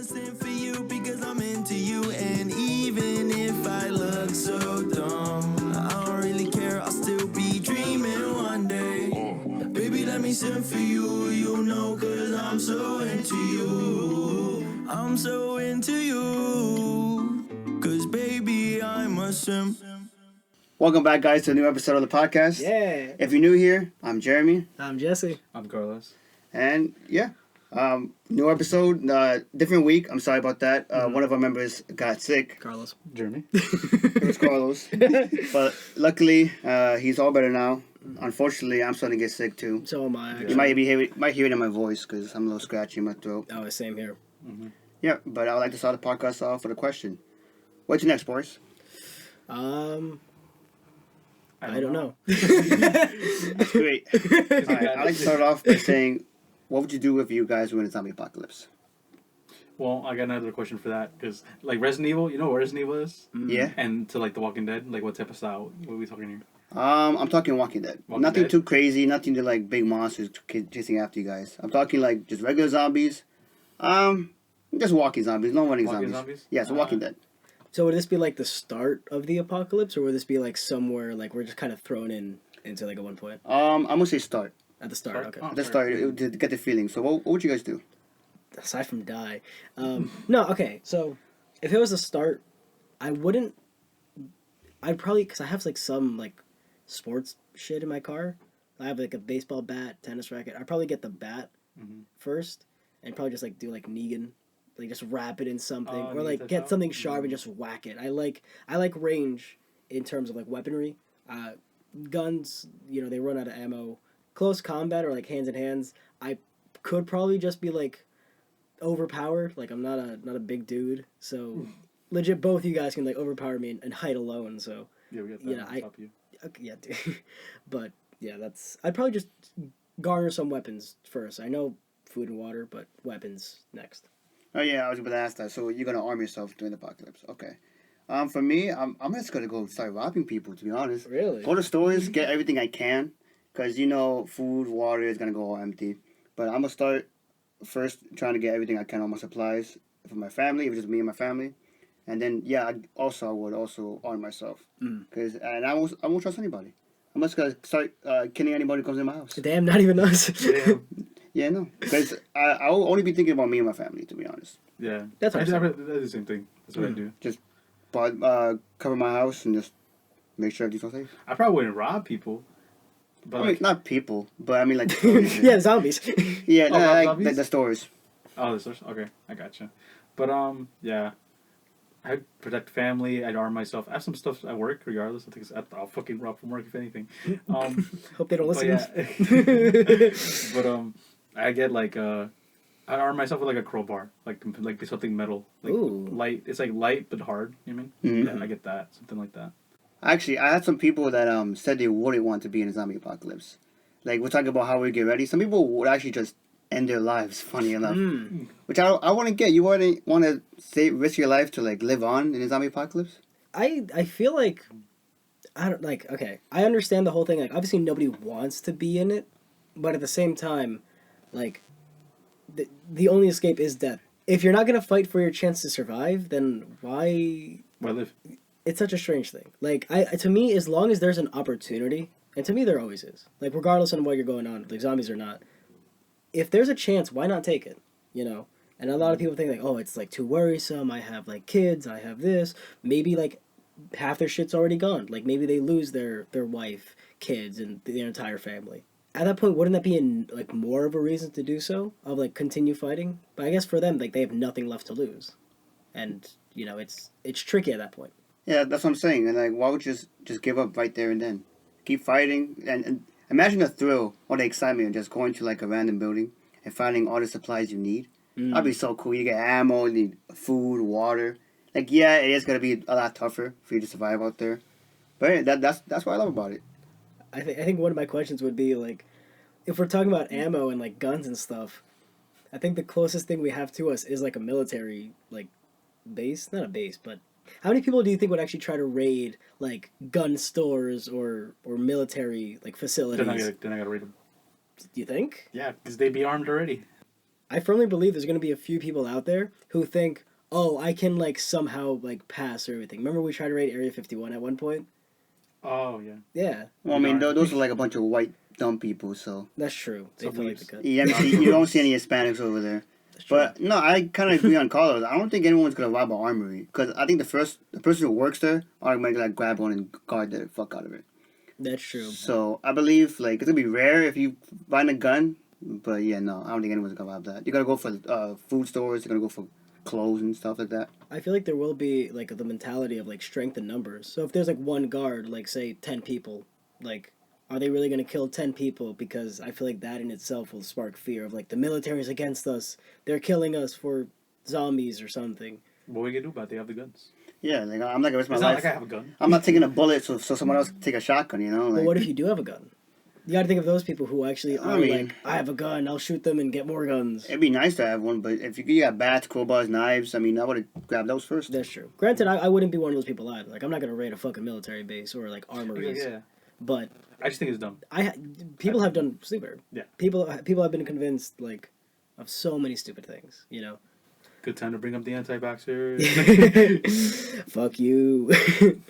simp for you because I'm into you. And even if I look so dumb, I don't really care, I'll still be dreaming one day. Baby, let me simp for you, you know, cause I'm so into you. I'm so into you, cause baby, I'm a simp. Welcome back, guys, to a new episode of the podcast. Yeah. If you're new here, I'm Jeremy. I'm Jesse. I'm Carlos. And yeah, new episode, different week. I'm sorry about that. One of our members got sick. Carlos. Jeremy. It was Carlos. But luckily, he's all better now. Unfortunately, I'm starting to get sick too. So am I. Actually. You might hear it in my voice because I'm a little scratchy in my throat. Oh, same here. Mm-hmm. Yeah, but I would like to start the podcast off with a question. What's your next, Boris? I don't know. That's great. All right, I'd like to start off by saying, what would you do if you guys were in a zombie apocalypse? Well, I got another question for that because, like, Resident Evil, you know what Resident Evil is? Yeah. And to, like, The Walking Dead, like, what type of style? What are we talking here? I'm talking Walking Dead. Nothing Dead? too crazy. Nothing to like big monsters chasing after you guys. I'm talking like just regular zombies. Just walking zombies, no running zombies. Yeah, so Walking Dead. So would this be like the start of the apocalypse, or would this be like somewhere like we're just kind of thrown into like at one point? I'm gonna say start. At the start, okay. At the start, to get the feeling. So what would you guys do? Aside from die, no, okay. So if it was the start, I'd probably, because I have like some like sports shit in my car. I have like a baseball bat, tennis racket. I'd probably get the bat first, and probably just like do like Negan. Like just wrap it in something, or like get something sharp and just whack it. I like range in terms of like weaponry. Guns, you know, they run out of ammo. Close combat or like hands in hands, I could probably just be like overpowered. Like I'm not a big dude, so legit both you guys can like overpower me and height alone. So yeah, we got that on top of you. Okay, yeah, dude. But yeah, I'd probably just garner some weapons first. I know food and water, but weapons next. Oh yeah, I was about to ask that. So you're gonna arm yourself during the apocalypse? Okay. For me, I'm just gonna go start robbing people. To be honest, Really? Go to stores, get everything I can, cause you know food, water is gonna go all empty. But I'm gonna start first trying to get everything I can, all my supplies for my family, if it's just me and my family, and then yeah, I would also arm myself, cause and I won't trust anybody. I'm just gonna start killing anybody who comes in my house. Damn, not even us. Damn. Yeah, no, because I'll only be thinking about me and my family, to be honest. Yeah. That's I awesome. do the same thing. That's what I do. Just cover my house and just make sure everything's safe. I probably wouldn't rob people. But I mean, not people, but I mean like the stores. Yeah, zombies. Yeah, Oh, like zombies? the stores. Oh, the stores? Okay, I gotcha. But, yeah. I'd protect family. I'd arm myself. I have some stuff at work, regardless. I'll fucking rob from work if anything. Hope they don't listen. Yeah. But, I get like I arm myself with like a crowbar, like something metal, like Ooh. light. It's like light but hard. You know what I mean? Yeah, I get that, something like that. Actually, I had some people that said they wouldn't want to be in a zombie apocalypse. Like we're talking about how we get ready. Some people would actually just end their lives. Funny enough, which I wouldn't get. You wouldn't want to risk your life to like live on in a zombie apocalypse. I feel like I don't like. Okay, I understand the whole thing. Like, obviously, nobody wants to be in it, but at the same time, like, the only escape is death. If you're not gonna fight for your chance to survive, then why? Why live? It's such a strange thing. Like, to me, as long as there's an opportunity, and to me there always is. Like, regardless of what you're going on, like zombies or not, if there's a chance, why not take it? You know. And a lot of people think like, oh, it's like too worrisome. I have like kids. I have this. Maybe like half their shit's already gone. Like maybe they lose their wife, kids, and their entire family. At that point, wouldn't that be like more of a reason to do so? Of like continue fighting? But I guess for them, like they have nothing left to lose, and you know it's tricky at that point. Yeah, that's what I'm saying. And like, why would you just give up right there and then? Keep fighting and imagine the thrill or the excitement of just going to like a random building and finding all the supplies you need. That'd be so cool. You get ammo, you need food, water. Like, yeah, it is gonna be a lot tougher for you to survive out there, but that's what I love about it. I think one of my questions would be like, if we're talking about ammo and like guns and stuff, I think the closest thing we have to us is like a military like base, not a base, but how many people do you think would actually try to raid like gun stores or military like facilities? Then I gotta raid them. Do you think? Yeah, because they'd be armed already. I firmly believe there's gonna be a few people out there who think, oh, I can like somehow like pass or everything. Remember we tried to raid Area 51 at one point? Oh yeah. Yeah, Well, I mean, those are like a bunch of white dumb people, so that's true. They Some feel like weebs. the cut. yeah, I mean, you don't see any Hispanics over there. That's true. But no, I kind of agree on Carlos. I don't think anyone's gonna rob an armory because I think the person who works there are gonna like grab one and guard the fuck out of it. That's true. So I believe like it's gonna be rare if you find a gun, but yeah, no, I don't think anyone's gonna rob that. You're gonna go for food stores. You're gonna go for clothes and stuff like that. I feel like there will be like the mentality of like strength in numbers. So if there's like one guard, like say 10 people, like are they really going to kill 10 people? Because I feel like that in itself will spark fear of like the military's against us. They're killing us for zombies or something. What we gonna do about it? They have the guns. Yeah, like I'm not gonna risk my It's not life. like I have a gun. I'm not taking a bullet so someone else can take a shotgun. You know, But like what if you do have a gun? You got to think of those people who actually are I mean- like, I have a gun, I'll shoot them and get more guns. it'd be nice to have one, but if you got bats, crowbars, knives, I mean, I would have grabbed those first. That's true. Granted, I wouldn't be one of those people either. Like I'm not going to raid a fucking military base or like armories. Yeah. But I just think it's dumb. people have done stupid. Yeah. People have been convinced like of so many stupid things. You know. Good time to bring up the anti-vaxxers. Fuck you.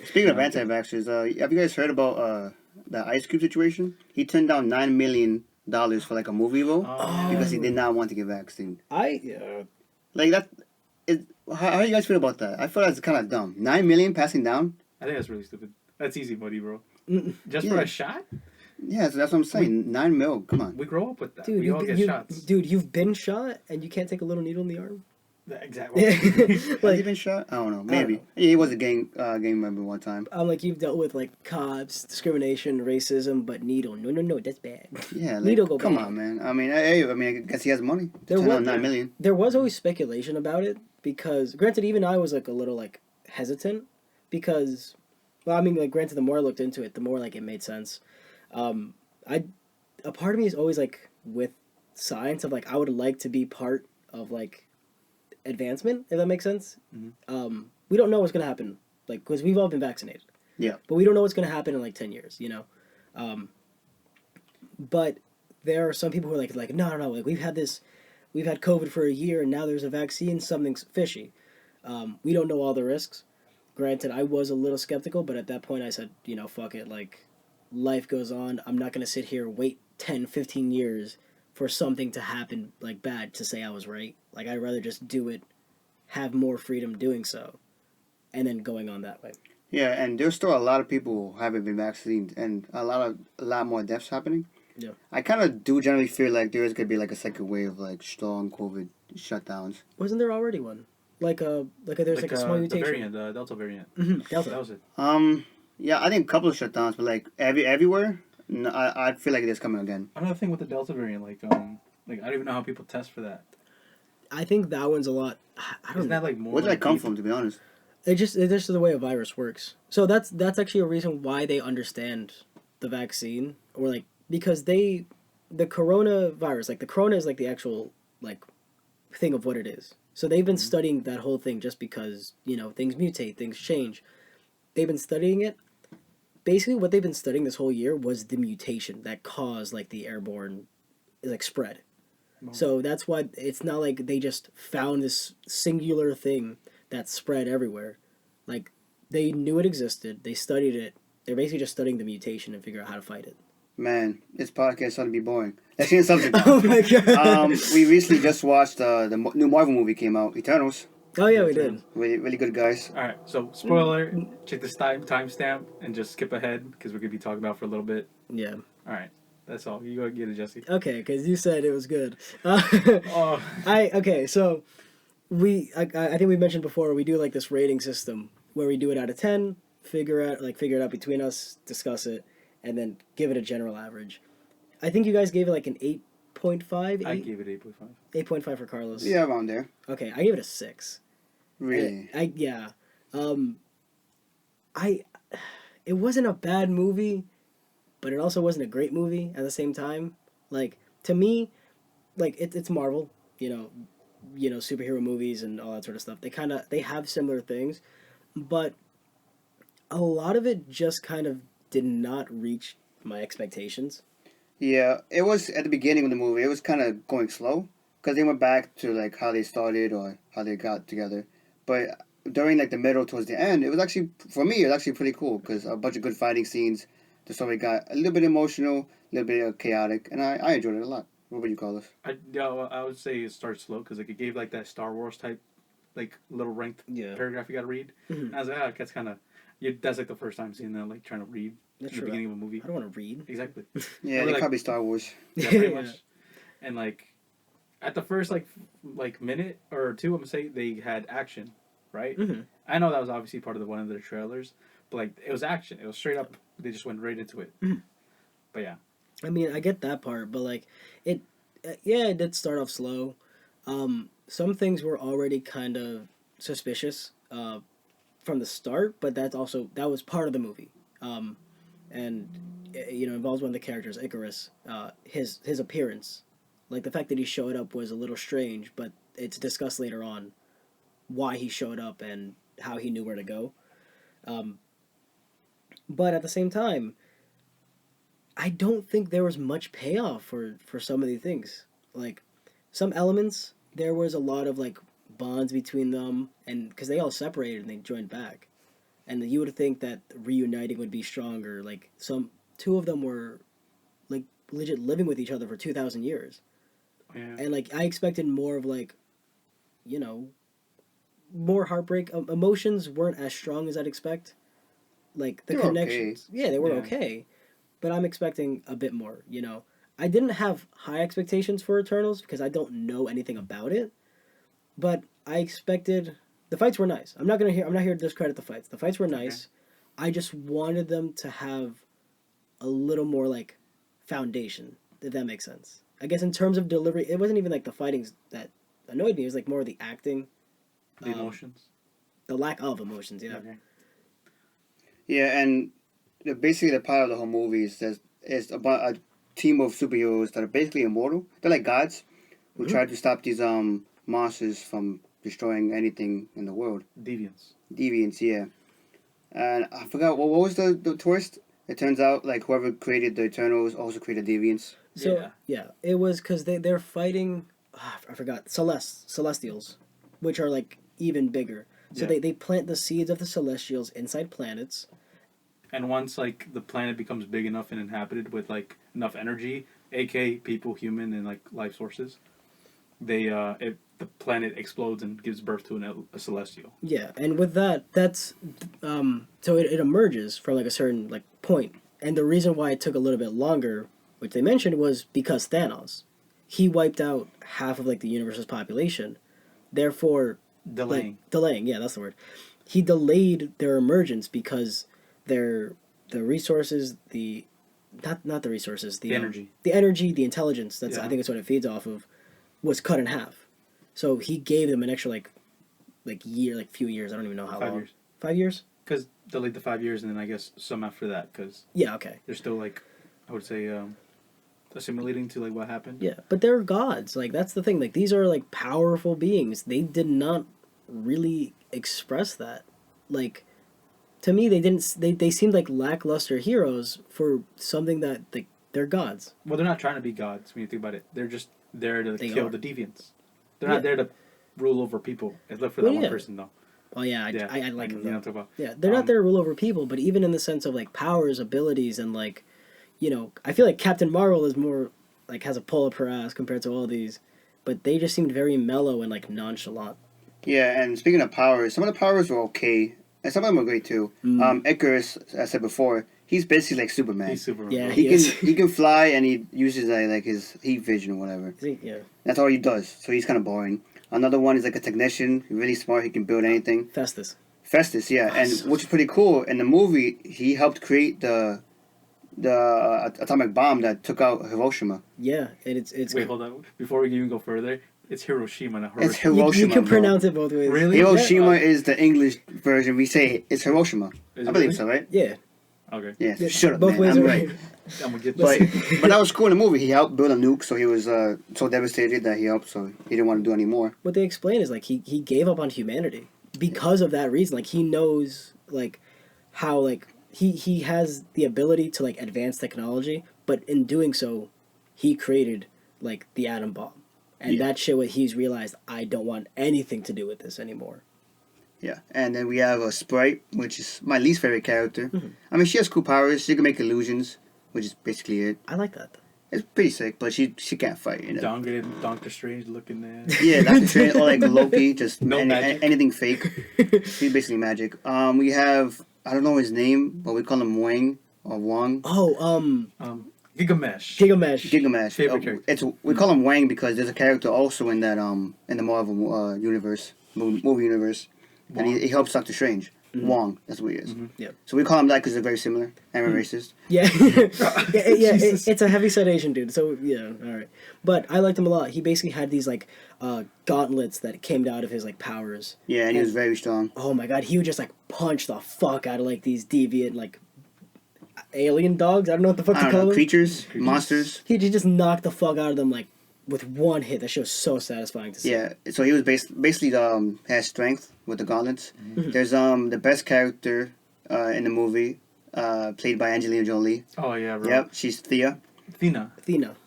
Speaking of anti-vaxxers, have you guys heard about the Ice Cube situation? He turned down $9 million for like a movie role because he did not want to get vaccinated. Like that. How do you guys feel about that? I feel that's kind of dumb. $9 million passing down. I think that's really stupid. That's easy money, bro. Mm. Just for Yeah. a shot? Yeah, so that's what I'm saying. 9 mil. Come on. We grow up with that. Dude, we all get shots. Dude, you've been shot and you can't take a little needle in the arm. Exactly. Has he like been shot? I don't know. Maybe. Yeah, he was a gang member one time. I'm like you've dealt with like cops, discrimination, racism, but needle. No, that's bad. Yeah, like, Needle go come bad. on, man. I mean, I guess he has money. There Turn was- down $9 million. There was always speculation about it because, granted, even I was like a little like hesitant because, well, I mean, like, granted, the more I looked into it, the more like it made sense. A part of me is always like with science of like I would like to be part of like advancement, if that makes sense. Mm-hmm. We don't know what's gonna happen, like, because we've all been vaccinated. Yeah. But we don't know what's gonna happen in like 10 years, you know. But there are some people who are like no, like we've had COVID for a year and now there's a vaccine, something's fishy. We don't know all the risks. Granted, I was a little skeptical, but at that point I said, you know, fuck it, like life goes on. I'm not gonna sit here wait 10, 15 years for something to happen like bad to say I was right. Like I'd rather just do it, have more freedom doing so, and then going on that way. Yeah, and there's still a lot of people who haven't been vaccinated, and a lot more deaths happening. Yeah. I kind of do generally feel like there is gonna be like a second wave of like strong COVID shutdowns. Wasn't there already one? There's like a small the mutation. variant, the Delta variant. Delta. That was it. Yeah, I think a couple of shutdowns, but like everywhere, no, I feel like it is coming again. Another thing with the Delta variant, like I don't even know how people test for that. I think that one's a lot. I don't Isn't know. that like more? Where did that like, come deep? from? To be honest. It's just the way a virus works. So that's actually a reason why they understand the vaccine, or like because the coronavirus, like the corona is like the actual like thing of what it is. So they've been studying that whole thing just because, you know, things mutate, things change. They've been studying it. Basically what they've been studying this whole year was the mutation that caused like the airborne like spread. So that's why it's not like they just found this singular thing that spread everywhere. Like they knew it existed, they studied it. They're basically just studying the mutation and figure out how to fight it. Man, this podcast starting to be boring. Let's change the subject. Oh my god. We recently just watched the new Marvel movie came out, Eternals. Oh yeah, we did. Really, really good, guys. All right, so spoiler. Check this timestamp and just skip ahead because we're gonna be talking about it for a little bit. Yeah. All right, that's all. You go get it, Jesse. Okay, because you said it was good. Oh, So I think we mentioned before we do like this rating system where we do it out of 10, figure it out between us, discuss it, and then give it a general average. I think you guys gave it like an 8.5. I gave it 8.5. 8.5 for Carlos. Yeah, around there. Okay, I gave it a 6. Really. It wasn't a bad movie, but it also wasn't a great movie at the same time. Like to me, like it's Marvel, you know, superhero movies and all that sort of stuff. They have similar things, but a lot of it just kind of did not reach my expectations. Yeah, it was at the beginning of the movie. It was kind of going slow because they went back to like how they started or how they got together. But during like the middle towards the end, it was actually for me it was actually pretty cool because a bunch of good fighting scenes. The story got a little bit emotional, a little bit chaotic, and I enjoyed it a lot. What would you call this? I would say it starts slow because like it gave like that Star Wars type, like little ranked Yeah. paragraph you got to read. Mhm. And I was like, that's kind of, that's like the first time seeing that like trying to read That's in the true. beginning of a movie. I don't want to read. Exactly. Yeah, Or, they like- probably Star Wars. Yeah, pretty much. And like, at the first like minute or two, I'm gonna say they had action, right? Mm-hmm. I know that was obviously part of one of the trailers, but like it was action. It was straight up. They just went right into it. Mhm. But yeah, I mean, I get that part, but like, it did start off slow. Some things were already kind of suspicious from the start, but that was part of the movie. And involves one of the characters, Icarus. His appearance, like the fact that he showed up was a little strange, but it's discussed later on why he showed up and how he knew where to go. But at the same time, I don't think there was much payoff for some of these things. Like, some elements, there was a lot of, like, bonds between them, and because they all separated and they joined back. And you would think that reuniting would be stronger. Like, two of them were, like, legit living with each other for 2,000 years. yeah. And, like, I expected more of, like, more heartbreak. Emotions weren't as strong as I'd expect. Like, the They were connections. Yeah, they were Yeah. okay. But I'm expecting a bit more, I didn't have high expectations for Eternals because I don't know anything about it. But I expected... The fights were nice. I'm not here to discredit the fights. The fights were nice. Okay. I just wanted them to have a little more, like, foundation, if that makes sense. I guess in terms of delivery, it wasn't even, like, the fightings that annoyed me. It was, like, more the acting. The emotions. The lack of emotions, yeah. Okay. Yeah, and basically the part of the whole movie is about a team of superheroes that are basically immortal. They're like gods who try to stop these monsters from destroying anything in the world. Deviants. Deviants, yeah. And I forgot what was the twist. It turns out like whoever created the Eternals also created Deviants. So yeah, it was because they're fighting. I forgot Celestials, which are like even bigger. So they plant the seeds of the Celestials inside planets. And once like the planet becomes big enough and inhabited with like enough energy, aka people, human, and like life sources, the planet explodes and gives birth to a celestial. Yeah, and with that's so it emerges from like a certain like point, and the reason why it took a little bit longer, which they mentioned, was because Thanos, he wiped out half of like the universe's population, therefore delaying. Yeah, that's the word. He delayed their emergence because the resources, not the resources, the energy, the intelligence. I think it's what it feeds off of, was cut in half. So he gave them an extra like few years. I don't even know how long. 5 years. 5 years? Because delayed the 5 years and then I guess some after that because okay. They're still like, I would say, assimilating to like what happened. Yeah, but they're gods. Like that's the thing. Like these are like powerful beings. They did not really express that. Like to me, they didn't. They seemed like lackluster heroes for something that they're gods. Well, they're not trying to be gods when you think about it. They're just there to kill the deviants. They're not there to rule over people. Except for that one person, though. Well, yeah, I like him. You know what I'm talking about. Yeah, they're not there to rule over people, but even in the sense of like powers, abilities, and like, I feel like Captain Marvel is more like has a pull up her ass compared to all these, but they just seemed very mellow and like nonchalant. Yeah, and speaking of powers, some of the powers were okay, and some of them were great too. Icarus, as I said before, he's basically like Superman. He's Superman. Yeah, he can fly and he uses like his heat vision or whatever. Yeah. That's all he does. So he's kind of boring. Another one is like a technician, really smart. He can build anything. Festus, yeah, and which is pretty cool. In the movie, he helped create the atomic bomb that took out Hiroshima. Yeah, and it's. Wait, hold on. Before we even go further, it's Hiroshima, not It's Hiroshima. Hiroshima. You can pronounce it both ways. Really? Hiroshima is the English version. We say it's Hiroshima. Is I it believe really? so, right? Yeah. Okay. Yeah. Yeah, Shut up, both man. ways I'm are right. right. I'm gonna get But that was cool in the movie. He helped build a nuke, so he was so devastated that he helped, so he didn't want to do any more. What they explain is like he gave up on humanity because of that reason. Like he knows like how like he has the ability to like advance technology, but in doing so, he created like the atom bomb, And that shit, what he's realized, I don't want anything to do with this anymore. Yeah, and then we have a Sprite, which is my least favorite character. I mean, she has cool powers. She can make illusions, which is basically it. I like that. It's pretty sick, but she can't fight. You know? Downgraded Doctor Strange looking there. Yeah, Doctor Strange or like Loki, just magic. anything fake. He's basically magic. We have, I don't know his name, but we call him Wang or Wong. Oh, Gigamesh. Gilgamesh. Favorite character. We call him Wang because there's a character also in that in the Marvel universe, movie universe, and he helps Doctor Strange. Wong, that's what he is. Yeah. So we call him that because they're very similar and we're racist. Yeah, it's a heavy-set Asian dude. So yeah, all right. But I liked him a lot. He basically had these like gauntlets that came out of his like powers. Yeah, and he was very strong. Oh my god, he would just like punch the fuck out of like these deviant like alien dogs. I don't know what the fuck I to don't call know, them. creatures, monsters. He just knocked the fuck out of them like with one hit. That shit was so satisfying to see. Yeah, so he was basically has strength with the gauntlets. There's the best character in the movie, played by Angelina Jolie. Oh yeah, bro. Yep, she's Thea. Athena.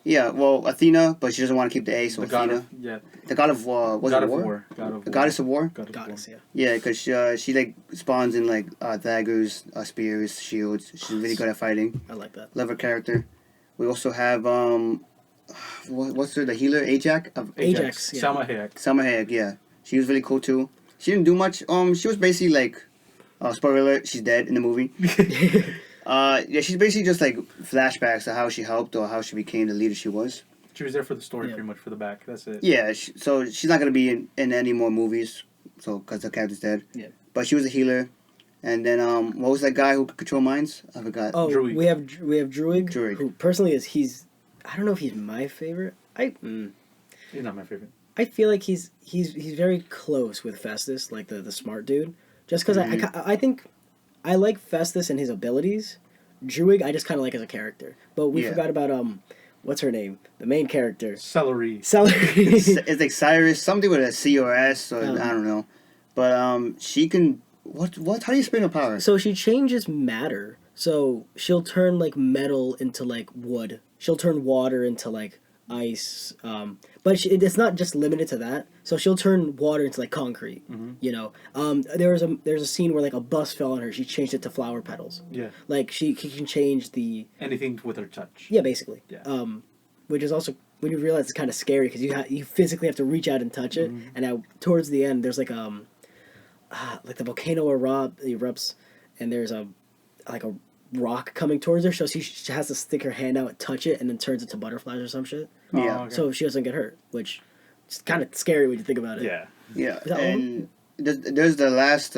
Yeah, well, Athena, but she doesn't want to keep the A, so The god Athena. The god of was God it of war? War. The goddess of war. God of War. Goddess, yeah. Yeah, because she like spawns in like daggers, spears, shields. She's really good at fighting. I like that. Love her character. We also have what's her, the healer, Ajax? Ajax, yeah. Salma Hayek. Salma Hayek, yeah. She was really cool too. She didn't do much. She was basically like, spoiler alert, she's dead in the movie. Yeah, she's basically just like flashbacks of how she helped or how she became the leader she was. She was there for the story, Yeah. pretty much for the back. That's it. Yeah, so she's not gonna be in any more movies, so because the character's dead. Yeah. But she was a healer, and then what was that guy who could control minds? I forgot. Oh, Druig. we have Druig, Druig. who personally he's I don't know if he's my favorite. He's not my favorite. I feel like he's very close with Festus, like the smart dude. Just because I think I like Festus and his abilities. Druig I just kind of like as a character. But we forgot about what's her name? The main character. Celery. It's like Cyrus, something with a C or S, or I don't know. But she can what? How do you explain her power? So she changes matter. So she'll turn like metal into like wood. She'll turn water into like ice. But it's not just limited to that. So she'll turn water into like concrete. You know. There's a scene where like a bus fell on her. She changed it to flower petals. Yeah. Like she can change the. Anything with her touch. Yeah, basically. Yeah. Which is also when you realize it's kind of scary because you physically have to reach out and touch it. And towards the end, there's like the volcano erupts, and there's a rock coming towards her, so she has to stick her hand out and touch it, and then turns into butterflies or some shit. Yeah. Oh, okay. So she doesn't get hurt, which is kind of scary when you think about it. Yeah. Yeah, that and there's the last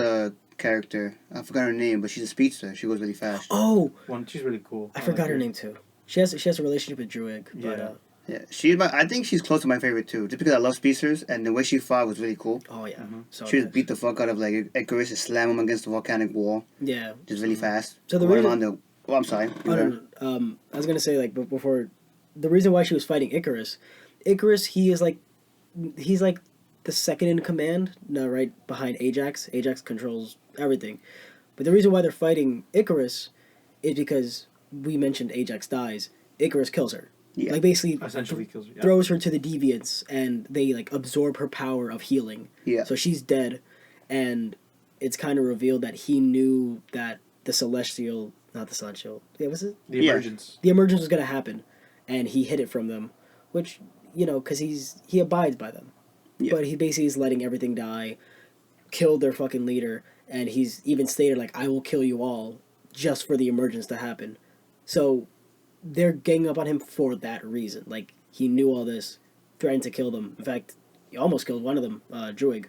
character. I forgot her name, but she's a speedster. She goes really fast. Oh, She's really cool. I forgot her name too. She has a relationship with Druig, but Yeah, I think she's close to my favorite too, just because I love speedsters, and the way she fought was really cool. oh yeah, so She just nice. beat the fuck out of like Icarus and slam him against the volcanic wall, Yeah. just really fast. So the Going reason- on oh, I'm sorry. Oh, no. I was gonna say like before, the reason why she was fighting Icarus, he's like the second in command, right behind Ajax. Ajax controls everything, but the reason why they're fighting Icarus is because we mentioned Ajax dies. Icarus kills her. Yeah. Like basically Essentially kills her. Yeah. throws her to the deviants, and they like absorb her power of healing. Yeah. So she's dead, and it's kind of revealed that he knew that the celestial. Not the celestial. Yeah, was it? The emergence. The emergence was going to happen, and he hid it from them, which, you know, because he abides by them. Yeah. But he basically is letting everything die, killed their fucking leader, and he's even stated, like, I will kill you all just for the emergence to happen. So they're ganging up on him for that reason. Like, he knew all this, threatened to kill them. In fact, he almost killed one of them, Druig,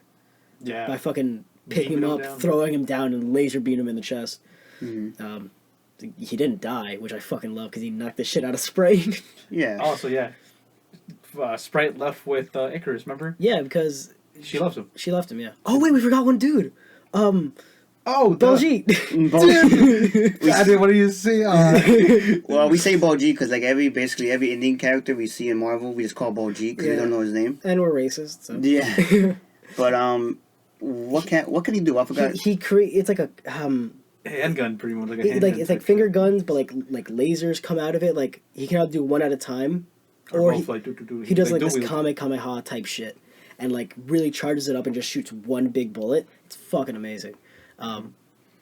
Yeah. by fucking picking him Beaming him up, down. throwing him down, and laser beam him in the chest. Mm-hmm. He didn't die, which I fucking love because he knocked the shit out of Spray. Yeah. Also, yeah. Sprite left with Icarus, remember? Yeah, because She loves him. she left him. Yeah. Oh wait, we forgot one dude. Oh, Baljeet. What do you say? Well, we say Baljeet because like basically every Indian character we see in Marvel, we just call Baljeet because we don't know his name. And we're racist. So. Yeah. But what can he do? I forgot. He it's like a handgun, pretty much. Like a handgun. it's like finger guns, but like lasers come out of it. Like he can do one at a time, Or both like he does like this dual wield. Kamehameha type shit, and like really charges it up and just shoots one big bullet. It's fucking amazing.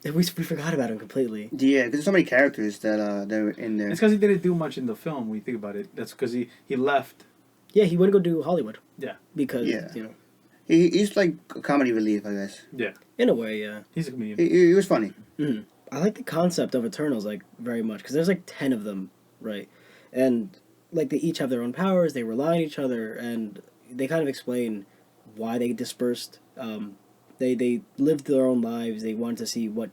And we forgot about him completely. Yeah, because there's so many characters that they're in there. It's because he didn't do much in the film. When you think about it, that's because he left. Yeah, he went to go do Hollywood. Yeah. Because Yeah. you know, He's like a comedy relief, I guess. Yeah, in a way, yeah. he's a comedian. He was funny. Mm. I like the concept of Eternals like very much because there's like 10 of them, right? And like they each have their own powers. They rely on each other, and they kind of explain why they dispersed. They lived their own lives. They wanted to see what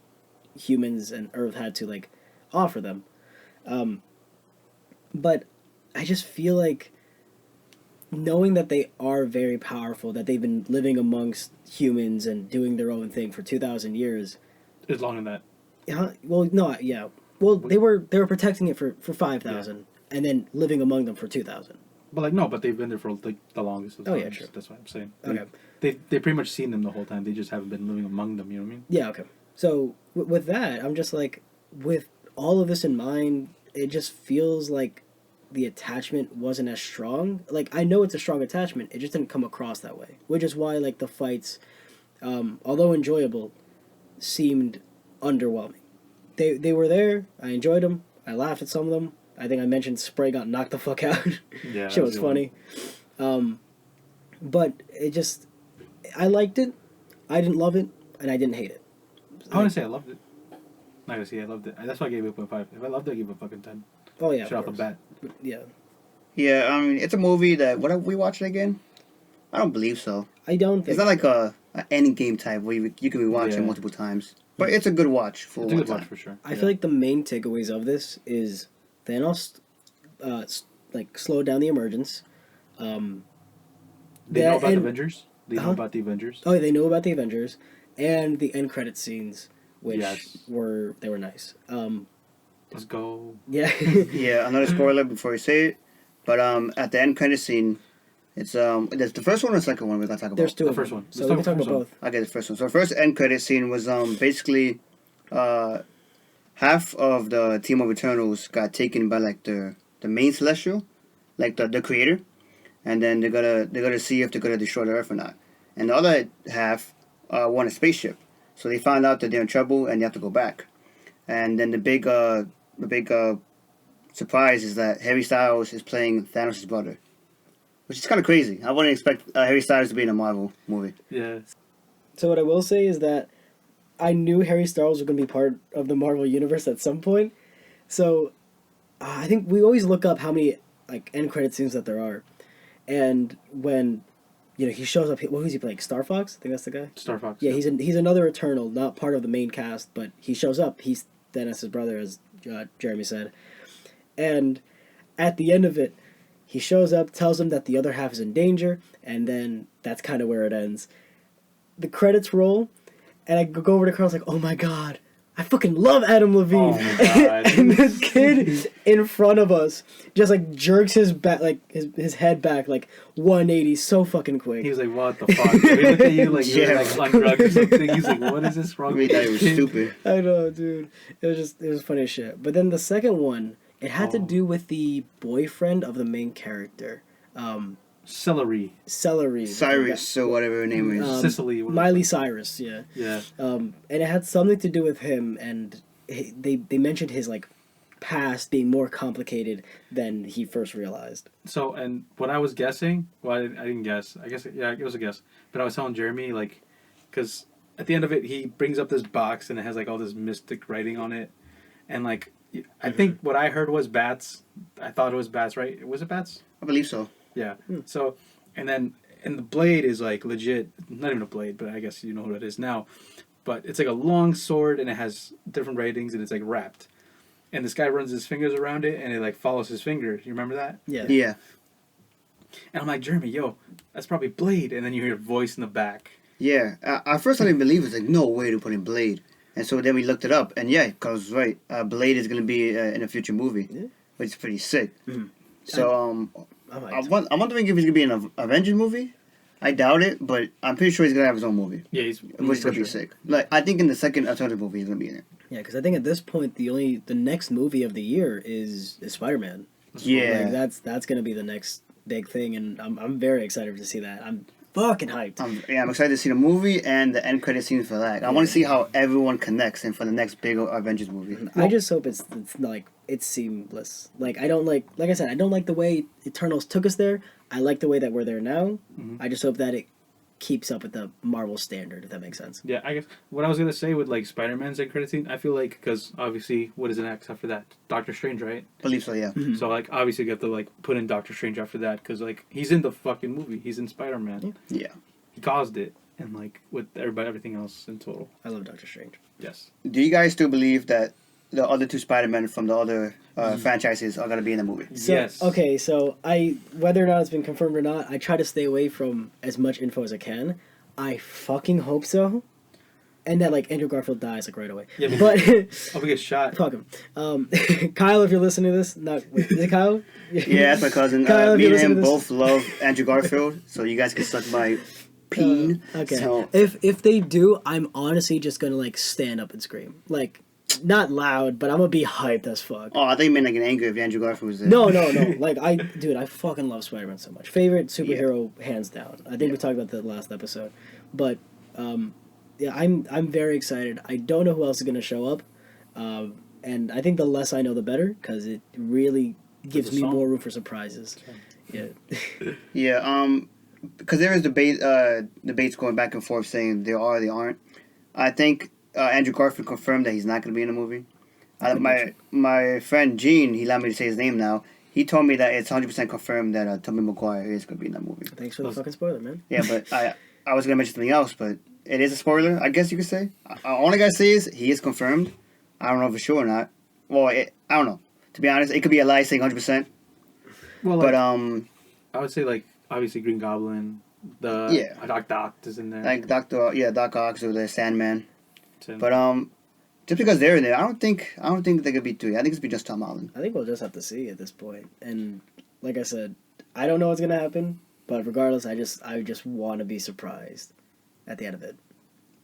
humans and Earth had to like offer them. But I just feel like knowing that they are very powerful, that they've been living amongst humans and doing their own thing for 2,000 years. It's longer than that. Yeah. Well, no. Yeah. Well, they were protecting it for 5,000, and then living among them for 2,000. But like no, but they've been there for like the longest. Of the Oh, yeah, times. true. That's what I'm saying. Okay. They pretty much seen them the whole time. They just haven't been living among them. You know what I mean? Yeah. Okay. So with that, I'm just like, with all of this in mind, it just feels like the attachment wasn't as strong. Like I know it's a strong attachment, it just didn't come across that way. Which is why like the fights, although enjoyable, seemed underwhelming. They were there. I enjoyed them. I laughed at some of them. I think I mentioned Spray got knocked the fuck out. Yeah. Shit was funny. But it just, I liked it. I didn't love it, and I didn't hate it. I want to say I loved it. Not gonna say I loved it. That's why I gave it 8.5. If I loved it, I give it a fucking 10. Oh yeah. Straight off the bat. Yeah. Yeah, I mean, it's a movie that... What have we watched it again? I don't believe so. I don't think It's not like a ending game type where you can rewatch it Yeah. multiple times. But it's a good watch for It's a one good watch time. for sure. I feel like the main takeaways of this is Thanos, like slowed down the emergence. They know that- about the and- Avengers. They know Uh-huh. about the Avengers. Oh, they know about the Avengers and the end credit scenes, which Yes. were nice. Let's go. Yeah. Yeah, another spoiler before we say it. But at the end credit scene, it's there's the first one or the second one we're gonna talk about. There's two The of first them, one. so Let's we talk can talk about about the both. I get the first one. So the first end credit scene was basically half of the team of Eternals got taken by like the main Celestial, like the creator, and then they're gonna see if they're gonna destroy the Earth or not. And the other half won a spaceship, so they found out that they're in trouble and they have to go back. And then the big surprise is that Harry Styles is playing Thanos' brother, which is kind of crazy. I wouldn't expect Harry Styles to be in a Marvel movie. Yeah. So what I will say is that I knew Harry Styles was going to be part of the Marvel universe at some point. So I think we always look up how many like end credit scenes that there are, and when he shows up, what was he playing? Star Fox? I think that's the guy. Star Fox. Yeah, he's another Eternal, not part of the main cast, but he shows up. He's Thanos' brother, as Jeremy said. And at the end of it, he shows up, tells him that the other half is in danger, and then that's kind of where it ends. The credits roll, and I go over to Carl's like, oh my god, I fucking love Adam Levine. Oh my God. And this kid in front of us just like jerks his back, like his head back like 180 so fucking quick. He was like, "What the fuck?" He looked at you like you're Yeah. like on drugs or something. He's like, "What is this wrong?" We with thought you?" it was stupid. I know, dude. It was funny as shit. But then the second one, it had to Oh. do with the boyfriend of the main character, Celery, Celery. Cyrus or whatever her name is. Sicily, whatever. Miley Cyrus, yeah. Yeah. And it had something to do with him, and they mentioned his like past being more complicated than he first realized. So, and what I was guessing, well, I didn't guess. I guess, yeah, it was a guess. But I was telling Jeremy, like, because at the end of it, he brings up this box and it has like all this mystic writing on it, and like, I think what I heard was bats. I thought it was bats, right? Was it bats? I believe so. Yeah. So, and then, and the blade is like legit, not even a blade, but I guess you know what it is now. But it's like a long sword and it has different ratings and it's like wrapped. And this guy runs his fingers around it and it like follows his finger. You remember that? Yeah. Yeah. And I'm like, Jeremy, yo, that's probably Blade. And then you hear a voice in the back. Yeah. At first I didn't believe it. It's like, no way to put in Blade. And so then we looked it up. And yeah, because, right, Blade is going to be in a future movie. Yeah. Which is pretty sick. Mhm. So, I'm I'm hyped. wondering if he's going to be in an Avengers movie. I doubt it, but I'm pretty sure he's going to have his own movie. Yeah, he's Which is for going to be sure. sick. Like, I think in the second alternative movie he's going to be in it. Yeah, because I think at this point the next movie of the year is Spider-Man. Yeah. Like that's gonna be the next big thing, and I'm very excited to see that. I'm fucking hyped. I'm excited to see the movie and the end credit scenes for that. I want to see how everyone connects and for the next big Avengers movie. I just hope it's like it's seamless. Like I don't like I said, I don't like the way Eternals took us there. I like the way that we're there now. I just hope that it keeps up with the Marvel standard, if that makes sense. Yeah, I guess what I was gonna say with like Spider-Man's end credit scene, I feel like because obviously what is it next after that? Doctor Strange, right? Believe so, yeah. So like obviously you have to like put in Doctor Strange after that because like he's in the fucking movie. He's in Spider-Man. Yeah. He caused it, and like with everything else in total. I love Doctor Strange. Yes. Do you guys still believe that the other two Spider-Men from the other franchises are going to be in the movie? So, Yes. Okay, so whether or not it's been confirmed or not, I try to stay away from as much info as I can. I fucking hope so. And that, like, Andrew Garfield dies, like, right away. Yeah, but... I'll get shot. Fuck him. Kyle, if you're listening to this... Wait, is it Kyle? Yeah, that's my cousin. Kyle, if Me you're and him listening to both love Andrew Garfield, so you guys can suck my peen. Okay. So, If they do, I'm honestly just gonna, like, stand up and scream. Like, not loud, but I'm gonna be hyped as fuck. I think you meant like an anger if Andrew Garfield was there. No. Like, I fucking love Spider-Man so much. Favorite superhero, hands down. I think we talked about that last episode. But, yeah, I'm very excited. I don't know who else is going to show up. And I think the less I know, the better, because it really gives me more room for surprises. Yeah. Yeah, because there is debates going back and forth saying they are or they aren't. I think Andrew Garfield confirmed that he's not going to be in the movie. My friend Gene, he allowed me to say his name now. He told me that it's 100% confirmed that Tobey Maguire is going to be in that movie. Thanks for the fucking spoiler, man. Yeah, but I was going to mention something else, but it is a spoiler, I guess you could say. All I got to say is he is confirmed. I don't know for sure or not. Well, I don't know. To be honest, it could be a lie saying 100%. Well, But, I would say like obviously Green Goblin, Doc is in there. like Doc Ock or the Sandman. Tim. But, just because they're in there, I don't think they could be three. I think it's be just Tom Holland. I think we'll just have to see at this point. And like I said, I don't know what's going to happen. But regardless, I just want to be surprised at the end of it.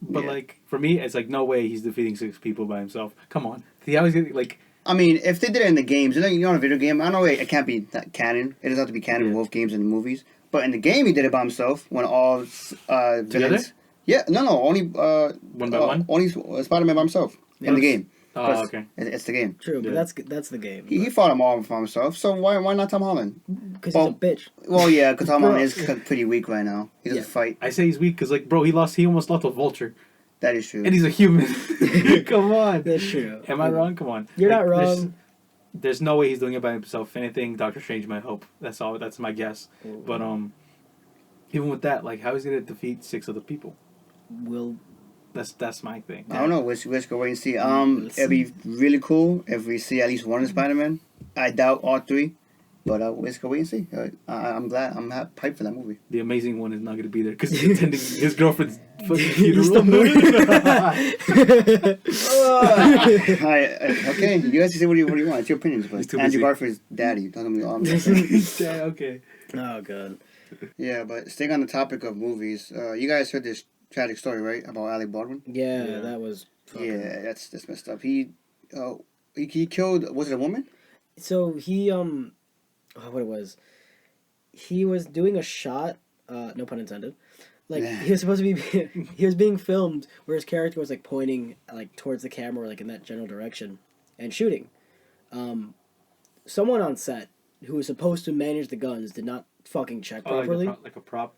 But Yeah. like for me, it's like no way he's defeating 6 people by himself. Come on, he always get like. I mean, if they did it in the games, you're on a video game. I know it can't be that canon. It doesn't have to be canon in both games and the movies. But in the game, he did it by himself when all Together? villains. Yeah, no, only One by one? Only Spider-Man by himself in the game. Oh, okay. It's the game. True, but Yeah. that's the game. He fought them all by himself. So why not Tom Holland? Because he's a bitch. Well, yeah, because Tom Bro. Holland is pretty weak right now. He doesn't Yeah. fight. I say he's weak because like bro, he almost lost a vulture, That is true. and he's a human. Come on. That's true. Am I wrong? Come on. You're not there's- wrong. There's no way he's doing it by himself. If anything, Doctor Strange might help. That's all. That's my guess. But even with that, like, how is he gonna defeat 6 other people? We'll That's my thing. I don't know. Let's go wait and see. Let's It'd be really cool if we see at least one of Spider-Man. I doubt all 3, but let's go wait and see. I'm glad. I'm hyped for that movie. The amazing one is not gonna be there because he's attending his girlfriend's fucking funeral. Okay, you guys can say what you want. It's your opinions, He's but too Andrew busy. Garfield's daddy. Talking to me all. Yeah, okay. Oh god. Yeah, but staying on the topic of movies, you guys heard this tragic story, right, about Alec Baldwin? Yeah, that was. Fucking... Yeah, that's messed up. He killed. Was it a woman? So he what it was, he was doing a shot. No pun intended. Like he was supposed to be, he was being filmed where his character was like pointing like towards the camera, like in that general direction, and shooting. Someone on set who was supposed to manage the guns did not fucking check properly. Like a prop.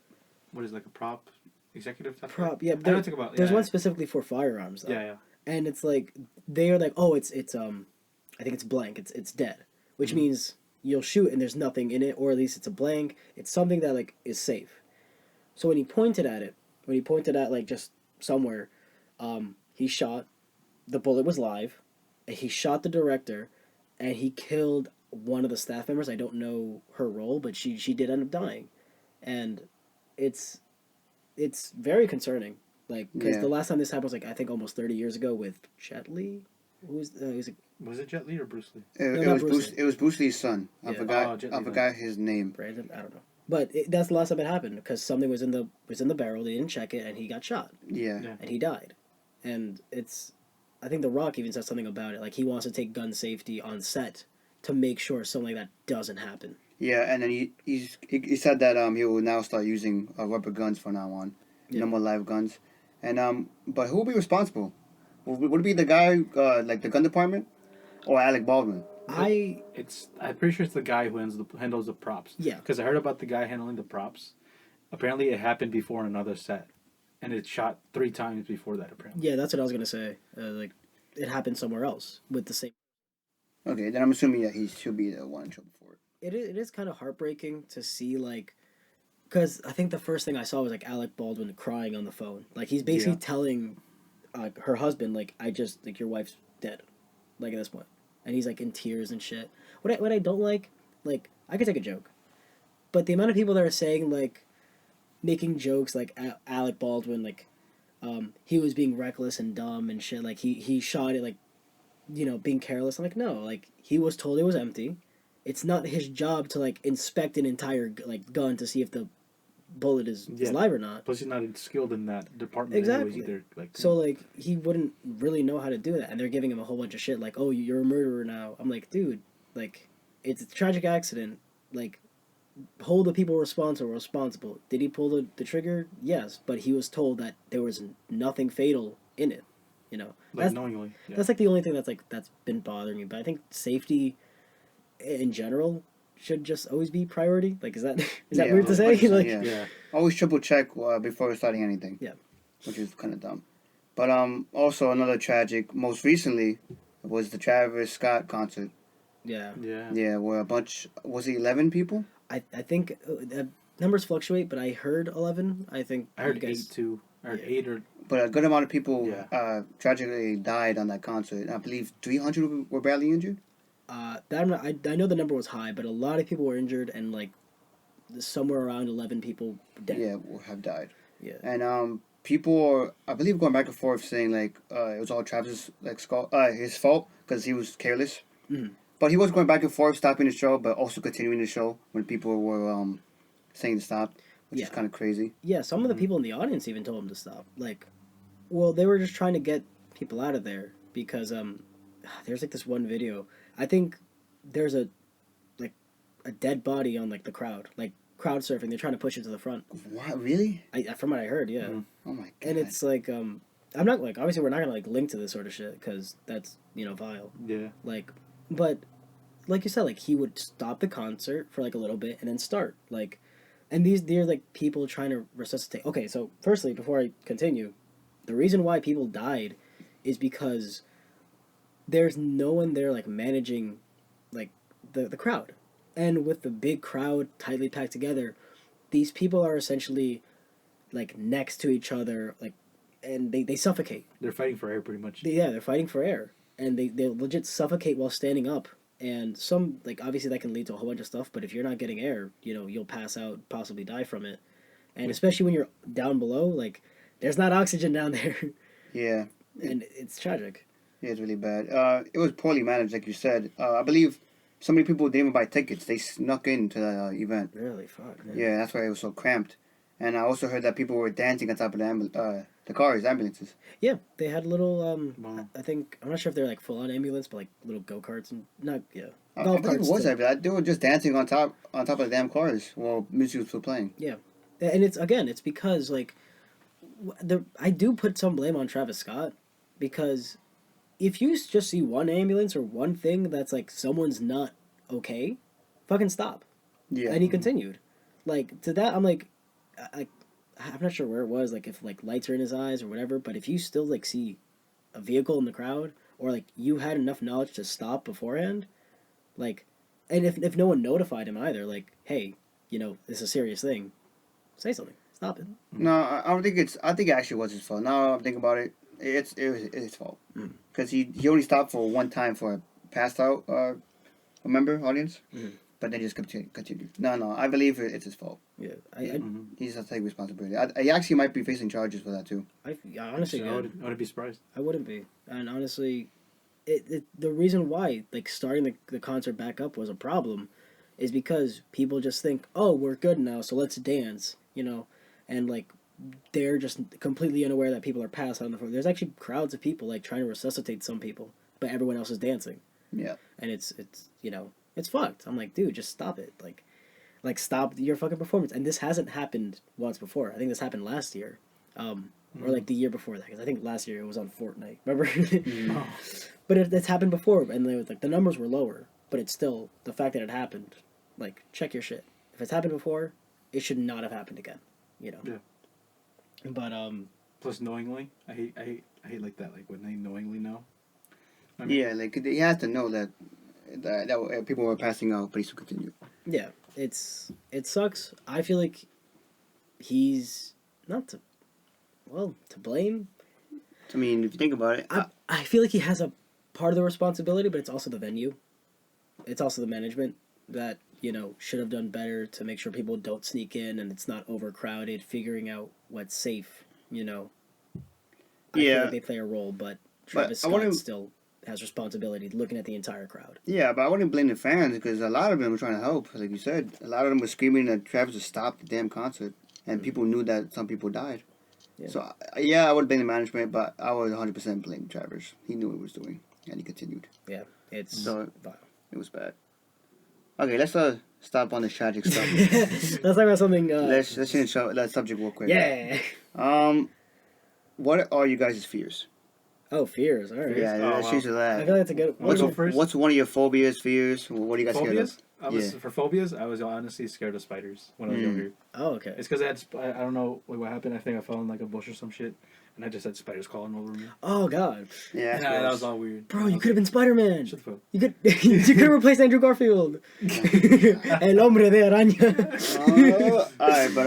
What is like a prop? Executive test? Prop, yeah. I know what you're talking about. There's Yeah, one yeah. specifically for firearms. Though. Yeah. And it's like they are like, oh, it's I think it's blank. It's dead, which means you'll shoot and there's nothing in it, or at least it's a blank. It's something that like is safe. So when he pointed at like just somewhere, he shot. The bullet was live, and he shot the director, and he killed one of the staff members. I don't know her role, but she did end up dying, and it's very concerning. Like because the last time this happened was like I think almost 30 years ago with Jet Li. Was it Jet Li or Bruce Lee? It was Bruce Lee's son. I Yeah. forgot. Jet Li, I forgot his name. Brandon? I don't know. But that's the last time it happened because something was in the barrel. They didn't check it, and he got shot, Yeah. and he died. And I think The Rock even said something about it. Like he wants to take gun safety on set to make sure something like that doesn't happen. Yeah, and then he said that he will now start using rubber guns from now on, Yeah. no more live guns, and but who will be responsible? Would it be the guy like the gun department, or Alec Baldwin? I'm pretty sure it's the guy who handles the props. Yeah. Because I heard about the guy handling the props. Apparently, it happened before another set, and it shot 3 times before that. Apparently. Yeah, that's what I was gonna say. Like, it happened somewhere else with the same. Okay, then I'm assuming that he should be the one in trouble for it. It is kind of heartbreaking to see, like, because I think the first thing I saw was like Alec Baldwin crying on the phone. Like, he's basically telling her husband, like, I just like your wife's dead, like at this point, and he's like in tears and shit. What I don't like I could take a joke, but the amount of people that are saying like making jokes like Alec Baldwin like he was being reckless and dumb and shit, like he shot it like, you know, being careless. I'm like, no, like he was told it was empty. It's not his job to like inspect an entire like gun to see if the bullet is live or not. Plus, he's not skilled in that department Exactly. anyways either. Like, so like he wouldn't really know how to do that, and they're giving him a whole bunch of shit like, oh, you're a murderer now. I'm like, dude, like it's a tragic accident. Like, hold the people responsible. Did he pull the trigger? Yes, but he was told that there was nothing fatal in it. You know, like knowingly. Yeah. that's like the only thing that's been bothering me. But I think safety in general should just always be priority. Like, is that weird to say? 100%, Like, yeah. Always triple check before starting anything. Yeah. Which is kind of dumb. But also another tragic. Most recently was the Travis Scott concert. Yeah. Yeah. Yeah, where a bunch, was it 11 people? I think numbers fluctuate, but I heard 11. I think I heard you guys, 8 too, or Yeah. 8 or But a good amount of people tragically died on that concert. I believe 300 were badly injured. I know the number was high, but a lot of people were injured, and like somewhere around 11 people dead. Yeah, have died. Yeah. And people are, I believe, going back and forth saying like it was all Travis his fault because he was careless. Mhm. But he was going back and forth, stopping the show, but also continuing the show when people were saying to stop, which is kind of crazy. Yeah, some of the people in the audience even told him to stop. Like, well, they were just trying to get people out of there because there's like this one video. I think there's a dead body on like the crowd, like crowd surfing. They're trying to push it to the front. What, really? From what I heard, yeah. Oh my god. And it's like I'm not like, obviously we're not gonna like link to this sort of shit because that's, you know, vile. yeah. Like, but like you said, like he would stop the concert for like a little bit and then start like, and they're like people trying to resuscitate. Okay, so firstly, before I continue, the reason why people died is because there's no one there like managing like the crowd, and with the big crowd tightly packed together, these people are essentially like next to each other, like, and they suffocate. They're fighting for air pretty much. They're fighting for air, and they legit suffocate while standing up. And some, like, obviously that can lead to a whole bunch of stuff, but if you're not getting air, you know, you'll pass out, possibly die from it. And especially when you're down below, like, there's not oxygen down there. Yeah. And it's tragic. Yeah, it's really bad. It was poorly managed, like you said. I believe so many people didn't even buy tickets. They snuck into the event. Really? Fuck, man. Yeah, that's why it was so cramped. And I also heard that people were dancing on top of the cars, ambulances. Yeah, they had little, Wow. I think, I'm not sure if they're, like, full-on ambulance, but, like, little go-karts and, I golf believe it carts was too. that. They were just dancing on top of the damn cars while music was still playing. Yeah. And it's because, like, I do put some blame on Travis Scott, because if you just see one ambulance or one thing that's, like, someone's not okay, fucking stop. Yeah. And he continued. Like, to that, I'm like, I'm not sure where it was, like, if, like, lights are in his eyes or whatever, but if you still, like, see a vehicle in the crowd, or, like, you had enough knowledge to stop beforehand, like, and if no one notified him either, like, hey, you know, this is a serious thing, say something. Stop it. No, I don't think I think it actually was his fault. Now I'm thinking about it, it was his fault. Because he only stopped for one time for a passed out member, audience. But then just continued. No, I believe it's his fault. Yeah. He has to take responsibility. He actually might be facing charges for that too. I honestly, I wouldn't be surprised. I wouldn't be. And honestly, the reason why, like, starting the concert back up was a problem is because people just think, oh, we're good now, so let's dance, you know? And, like, they're just completely unaware that people are passed out on the floor. There's actually crowds of people, like, trying to resuscitate some people, but everyone else is dancing. Yeah. And it's it's fucked. I'm like, dude, just stop it. Like stop your fucking performance. And this hasn't happened once before. I think this happened last year, or like the year before that. Because I think last year it was on Fortnite. Remember? Oh. But it's happened before, and they was like the numbers were lower. But it's still the fact that it happened. Like, check your shit. If it's happened before, it should not have happened again. You know. Yeah. But Plus, knowingly, I hate like that. Like when they knowingly know. Yeah, like he has to know that people were passing out, but he still continued. yeah, it sucks. I feel like he's not to blame. I mean, if you think about it, I feel like he has a part of the responsibility, but it's also the venue. It's also the management that, should have done better to make sure people don't sneak in and it's not overcrowded, figuring out what's safe, I feel like they play a role, but Travis Scott still has responsibility looking at the entire crowd. Yeah, but I wouldn't blame the fans because a lot of them were trying to help. Like you said, a lot of them were screaming that Travis to stop the damn concert, and people knew that some people died. Yeah. So, I would blame the management, but I would 100% blame Travis. He knew what he was doing, and he continued. Yeah, it's So, vile. It was bad. Okay, let's stop on the tragic stuff. Let's talk about something. let's change that subject real quick. Yeah. What are you guys' fears? Oh, fears. All right. Yeah, let's change to I that. feel like that's a good. What's one of your phobias, fears? What do you guys Phobias? scared For phobias, I was honestly scared of spiders when I was younger. Oh, okay. It's because I don't know what happened. I think I fell in like a bush or some shit, and I just had spiders crawling over me. Oh God, of? Yeah, That was all weird. bro, you could have been Spider-Man. Shut the fuck. You could have replaced Andrew Garfield. El hombre de araña. Alright, but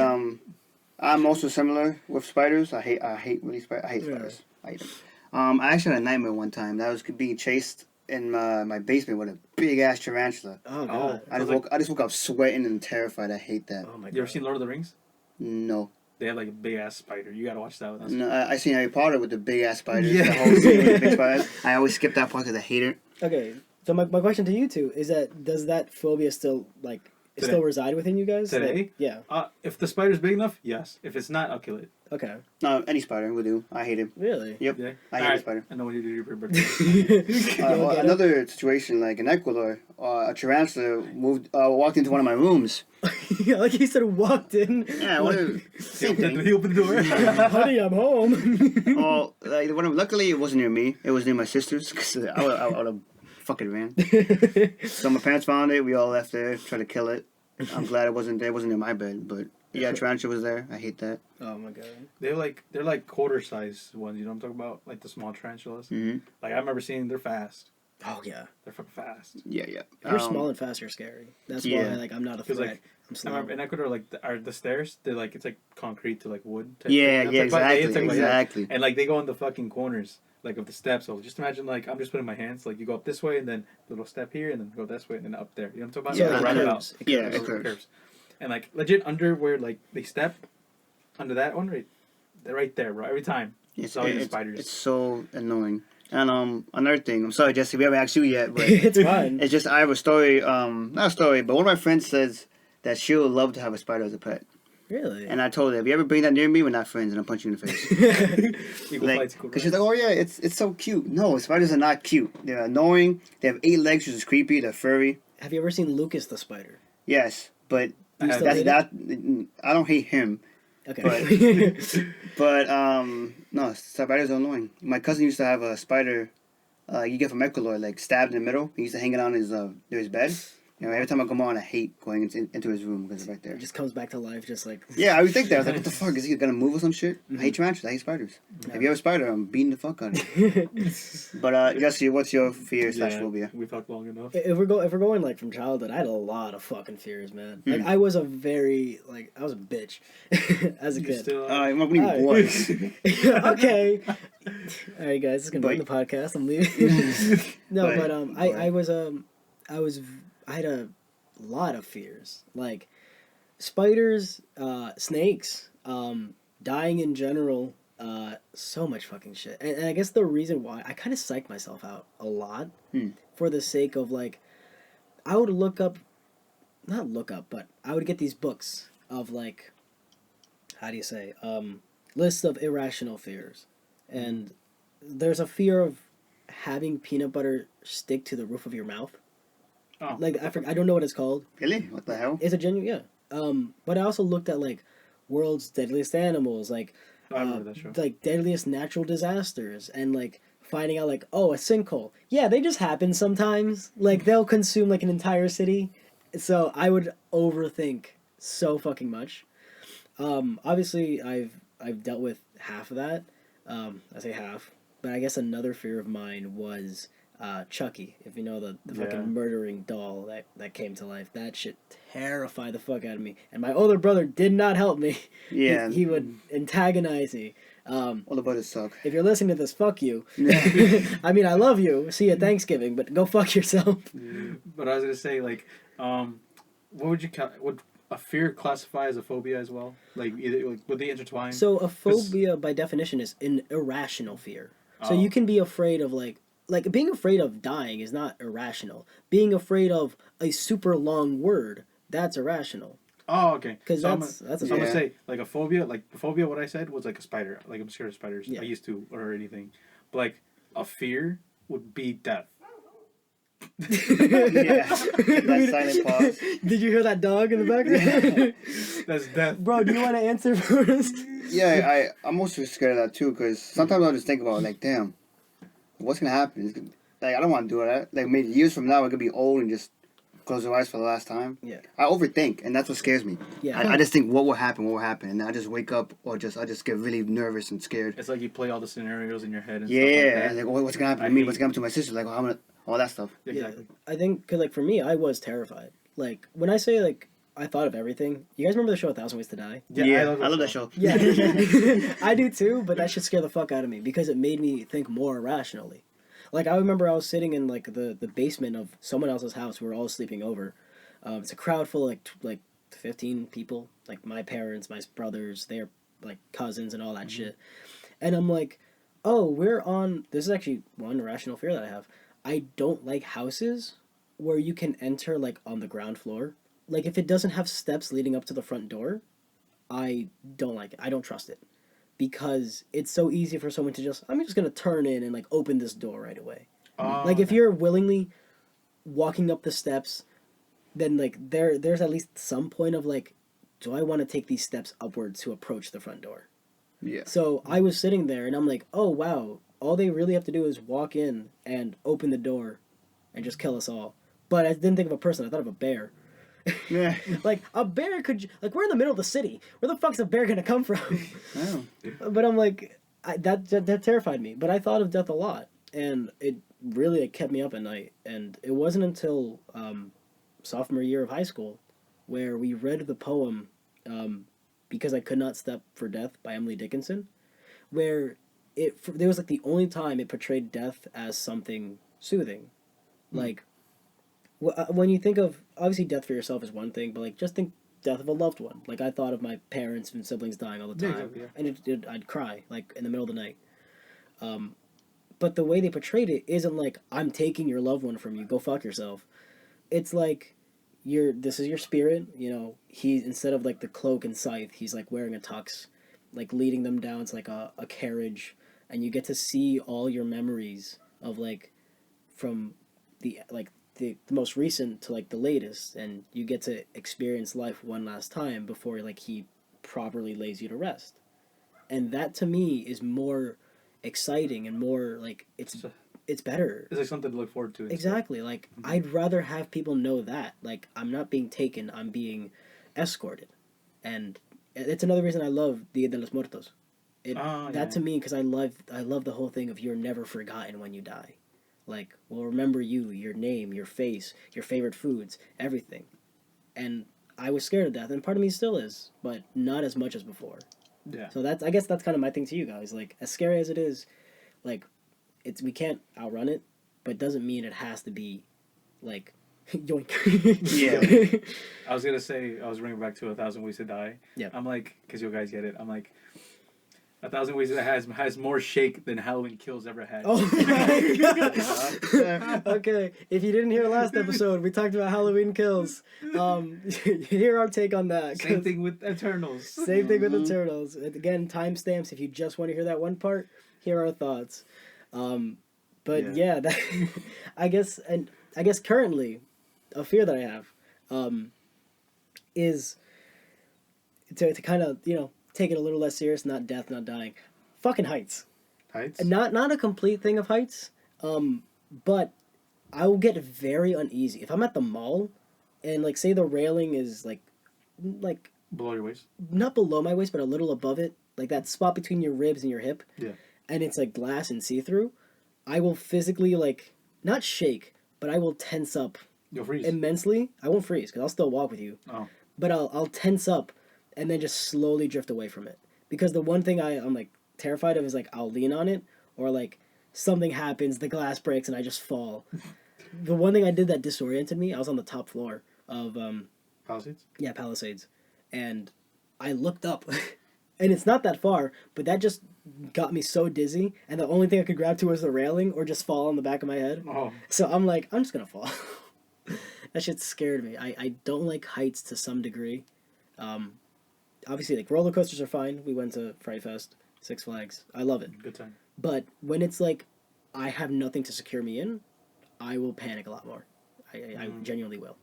I'm also similar with spiders. I hate really spiders. I hate spiders. I hate them. I actually had a nightmare one time that I was being chased in my basement with a big ass tarantula. Oh God. I just woke up sweating and terrified. I hate that. Oh my God. You ever seen Lord of the Rings? No. They have like a big ass spider. You gotta watch that one. No, I seen Harry Potter with the big ass spiders. Yeah. The whole scene with the big spiders. I always skip that part because I hate it. Okay, so my question to you two is that does that phobia still still reside within you guys? Today? Like, yeah. If the spider's big enough, yes. If it's not, I'll kill it. Okay. No, any spider will do. I hate him. Really? Yep. Yeah. I hate a spider. I know what you do for your birthday. Another situation, like in Ecuador, a tarantula walked into one of my rooms. Like he said, walked in. Yeah, same thing. He opened the door. Honey, I'm home. Well, luckily it wasn't near me. It was near my sister's because I would have fucking ran. So my parents found it. We all left there, tried to kill it. I'm glad it wasn't there. It wasn't in my bed, but yeah, tarantula was there. I hate that. Oh my God. They're like quarter size ones. You know what I'm talking about? Like the small tarantulas. Mm-hmm. Like I remember seeing. They're fast. Oh yeah. They're fucking fast. Yeah, yeah. If you're small and fast, you're scary. That's why I'm not a threat. Like, I'm I slow. remember in Ecuador, like the stairs, they're like it's like concrete to like wood. Type Yeah, thing. yeah, It's like, exactly, exactly. And like they go in the fucking corners, like of the steps. So just imagine like I'm just putting my hands like you go up this way and then little step here and then go this way and then up there. You know what I'm talking about? Yeah, Like, it roundabout. curves. Yeah, Those it curves. And like legit under where like they step, under that one, right, they're right there, bro. Every time. It's spiders. It's so annoying. And another thing, I'm sorry, Jesse, we haven't asked you yet, but It's fine. it's just I have a story. Not a story, but one of my friends says that she would love to have a spider as a pet. Really? And I told her, if you ever bring that near me, we're not friends, and I'll punch you in the face. Equal fights, equal Because she's rights. like, oh yeah, it's so cute. No, spiders are not cute. They're annoying. They have 8 legs, which is creepy. They're furry. Have you ever seen Lucas the spider? Yes, but You still that's hate that. I don't hate him, Okay. but no, spiders are annoying. My cousin used to have a spider. You get from Ecuador, like stabbed in the middle. He used to hang it on his bed. You know, every time I come on, I hate going into his room because it's right there. It just comes back to life, just like. Yeah, I would think that. I was like, what the fuck? Is he gonna move or some shit? I hate tarantulas. I hate spiders. If you have a spider, I'm beating the fuck out of you. But Jesse, what's your fear / phobia? We talked long enough. If we're going like from childhood, I had a lot of fucking fears, man. Like I was a bitch as a kid. Still, What do you mean, boys? Okay. All right, guys, this is gonna be the podcast. I'm leaving. No, but I had a lot of fears, like spiders, snakes, dying in general, so much fucking shit. And I guess the reason why I kind of psyched myself out a lot for the sake of like, I would but I would get these books of like, how do you say, lists of irrational fears. And there's a fear of having peanut butter stick to the roof of your mouth. Oh. Like I don't know what it's called. Really? What the hell? It's a genuine But I also looked at like world's deadliest animals, like I remember that show. like deadliest natural disasters, and like finding out like, oh, a sinkhole. Yeah, they just happen sometimes. Like they'll consume like an entire city. So I would overthink so fucking much. Obviously I've dealt with half of that. I say half, but I guess another fear of mine was Chucky, if you know the Yeah. fucking murdering doll that came to life. That shit terrified the fuck out of me. And my older brother did not help me. Yeah. He would antagonize me. All the brothers suck. If you're listening to this, fuck you. I mean, I love you. See you at Thanksgiving, but go fuck yourself. But I was gonna say, like, what would you would a fear classify as a phobia as well? Like, either like, would they intertwine? So a phobia, by definition, is an irrational fear. So Oh. you can be afraid of like being afraid of dying is not irrational. Being afraid of a super long word, that's irrational. Oh, okay. Because So that's a I'm gonna Yeah. say like a phobia. Like a phobia, what I said was like a spider. Like I'm scared of spiders. Yeah. I used to or anything, but like a fear would be death. Yeah. That silent pause. Did you hear that dog in the background? That's death. Bro, do you want to answer first? Yeah, I'm also scared of that too, because sometimes I'll just think about like, damn, what's gonna happen? Like, I don't want to do that. Like, maybe years from now, I could be old and just close your eyes for the last time. Yeah. I overthink, and that's what scares me. Yeah. I just think what will happen, and I just wake up or I just get really nervous and scared. It's like you play all the scenarios in your head and Yeah, stuff like and that. like, what's gonna happen to me? What's gonna happen to my sister? Like, how I'm gonna, all that stuff. Exactly. Yeah, I think because like for me, I was terrified. Like when I say like I thought of everything. You guys remember the show 1,000 Ways to Die? Yeah, I love that show. Yeah, I do too. But that should scare the fuck out of me because it made me think more rationally. Like I remember I was sitting in like the basement of someone else's house. We were all sleeping over. It's a crowd full of like 15 people, like my parents, my brothers, their like cousins, and all that shit. And I'm like, oh, we're on. This is actually one irrational fear that I have. I don't like houses where you can enter like on the ground floor. Like if it doesn't have steps leading up to the front door, I don't like it. I don't trust it because it's so easy for someone to just. I'm just gonna turn in and like open this door right away. Like if you're willingly walking up the steps, then like there's at least some point of like, do I want to take these steps upwards to approach the front door? Yeah. So I was sitting there and I'm like, oh wow, all they really have to do is walk in and open the door and just kill us all. But I didn't think of a person, I thought of a bear. Yeah. Like a bear could, like we're in the middle of the city. Where the fuck's a bear gonna come from? Oh. But I'm like, that terrified me. But I thought of death a lot, and it really kept me up at night. And it wasn't until sophomore year of high school where we read the poem Because I Could Not Step for Death by Emily Dickinson, where there was like the only time it portrayed death as something soothing. Like when you think of, obviously death for yourself is one thing, but like just think death of a loved one. Like I thought of my parents and siblings dying all the Yeah, time, exactly, yeah. and I'd cry like in the middle of the night. But the way they portrayed it isn't like, I'm taking your loved one from you, go fuck yourself. It's like this is your spirit, you know, he, instead of like the cloak and scythe, he's like wearing a tux, like leading them down to like a carriage, and you get to see all your memories of like from the most recent to like the latest, and you get to experience life one last time before like he properly lays you to rest. And that to me is more exciting and more like it's better. It's like something to look forward to. Exactly. Like I'd rather have people know that like I'm not being taken, I'm being escorted. And it's another reason I love Dia de los Muertos. To me, because I love the whole thing of you're never forgotten when you die. Like, we'll remember you, your name, your face, your favorite foods, everything. And I was scared of death, and part of me still is, but not as much as before. Yeah. So I guess that's kind of my thing to you guys. Like, as scary as it is, like, we can't outrun it, but it doesn't mean it has to be, like, yoink. Yeah. I was gonna say, I was bringing back to 1,000 Ways to Die. Yeah. I'm like, because you guys get it. I'm like, 1,000 Ways to Die has more shake than Halloween Kills ever had. Oh my god! Okay, if you didn't hear last episode, we talked about Halloween Kills. Hear our take on that. Same thing with Eternals. Same thing with the Turtles. Again, timestamps. If you just want to hear that one part, here are our thoughts. But yeah, that I guess currently, a fear that I have, is to kind of take it a little less serious. Not death, not dying. Fucking heights. Heights? Not a complete thing of heights, but I will get very uneasy if I'm at the mall, and like say the railing is like Below your waist? not below my waist, but a little above it, like that spot between your ribs and your hip. Yeah. And it's like glass and see through. I will physically like not shake, but I will tense up. You'll freeze. Immensely. I won't freeze because I'll still walk with you. Oh. But I'll tense up, and then just slowly drift away from it. Because the one thing I'm like terrified of is like I'll lean on it, or like something happens, the glass breaks, and I just fall. The one thing I did that disoriented me, I was on the top floor of Palisades? Yeah, Palisades, and I looked up, and it's not that far, but that just got me so dizzy, and the only thing I could grab to was the railing or just fall on the back of my head. Oh. So I'm like, I'm just gonna fall. That shit scared me. I don't like heights to some degree. Obviously, like roller coasters are fine. We went to Fright Fest, Six Flags. I love it. Good time. But when it's like I have nothing to secure me in, I will panic a lot more. I genuinely will.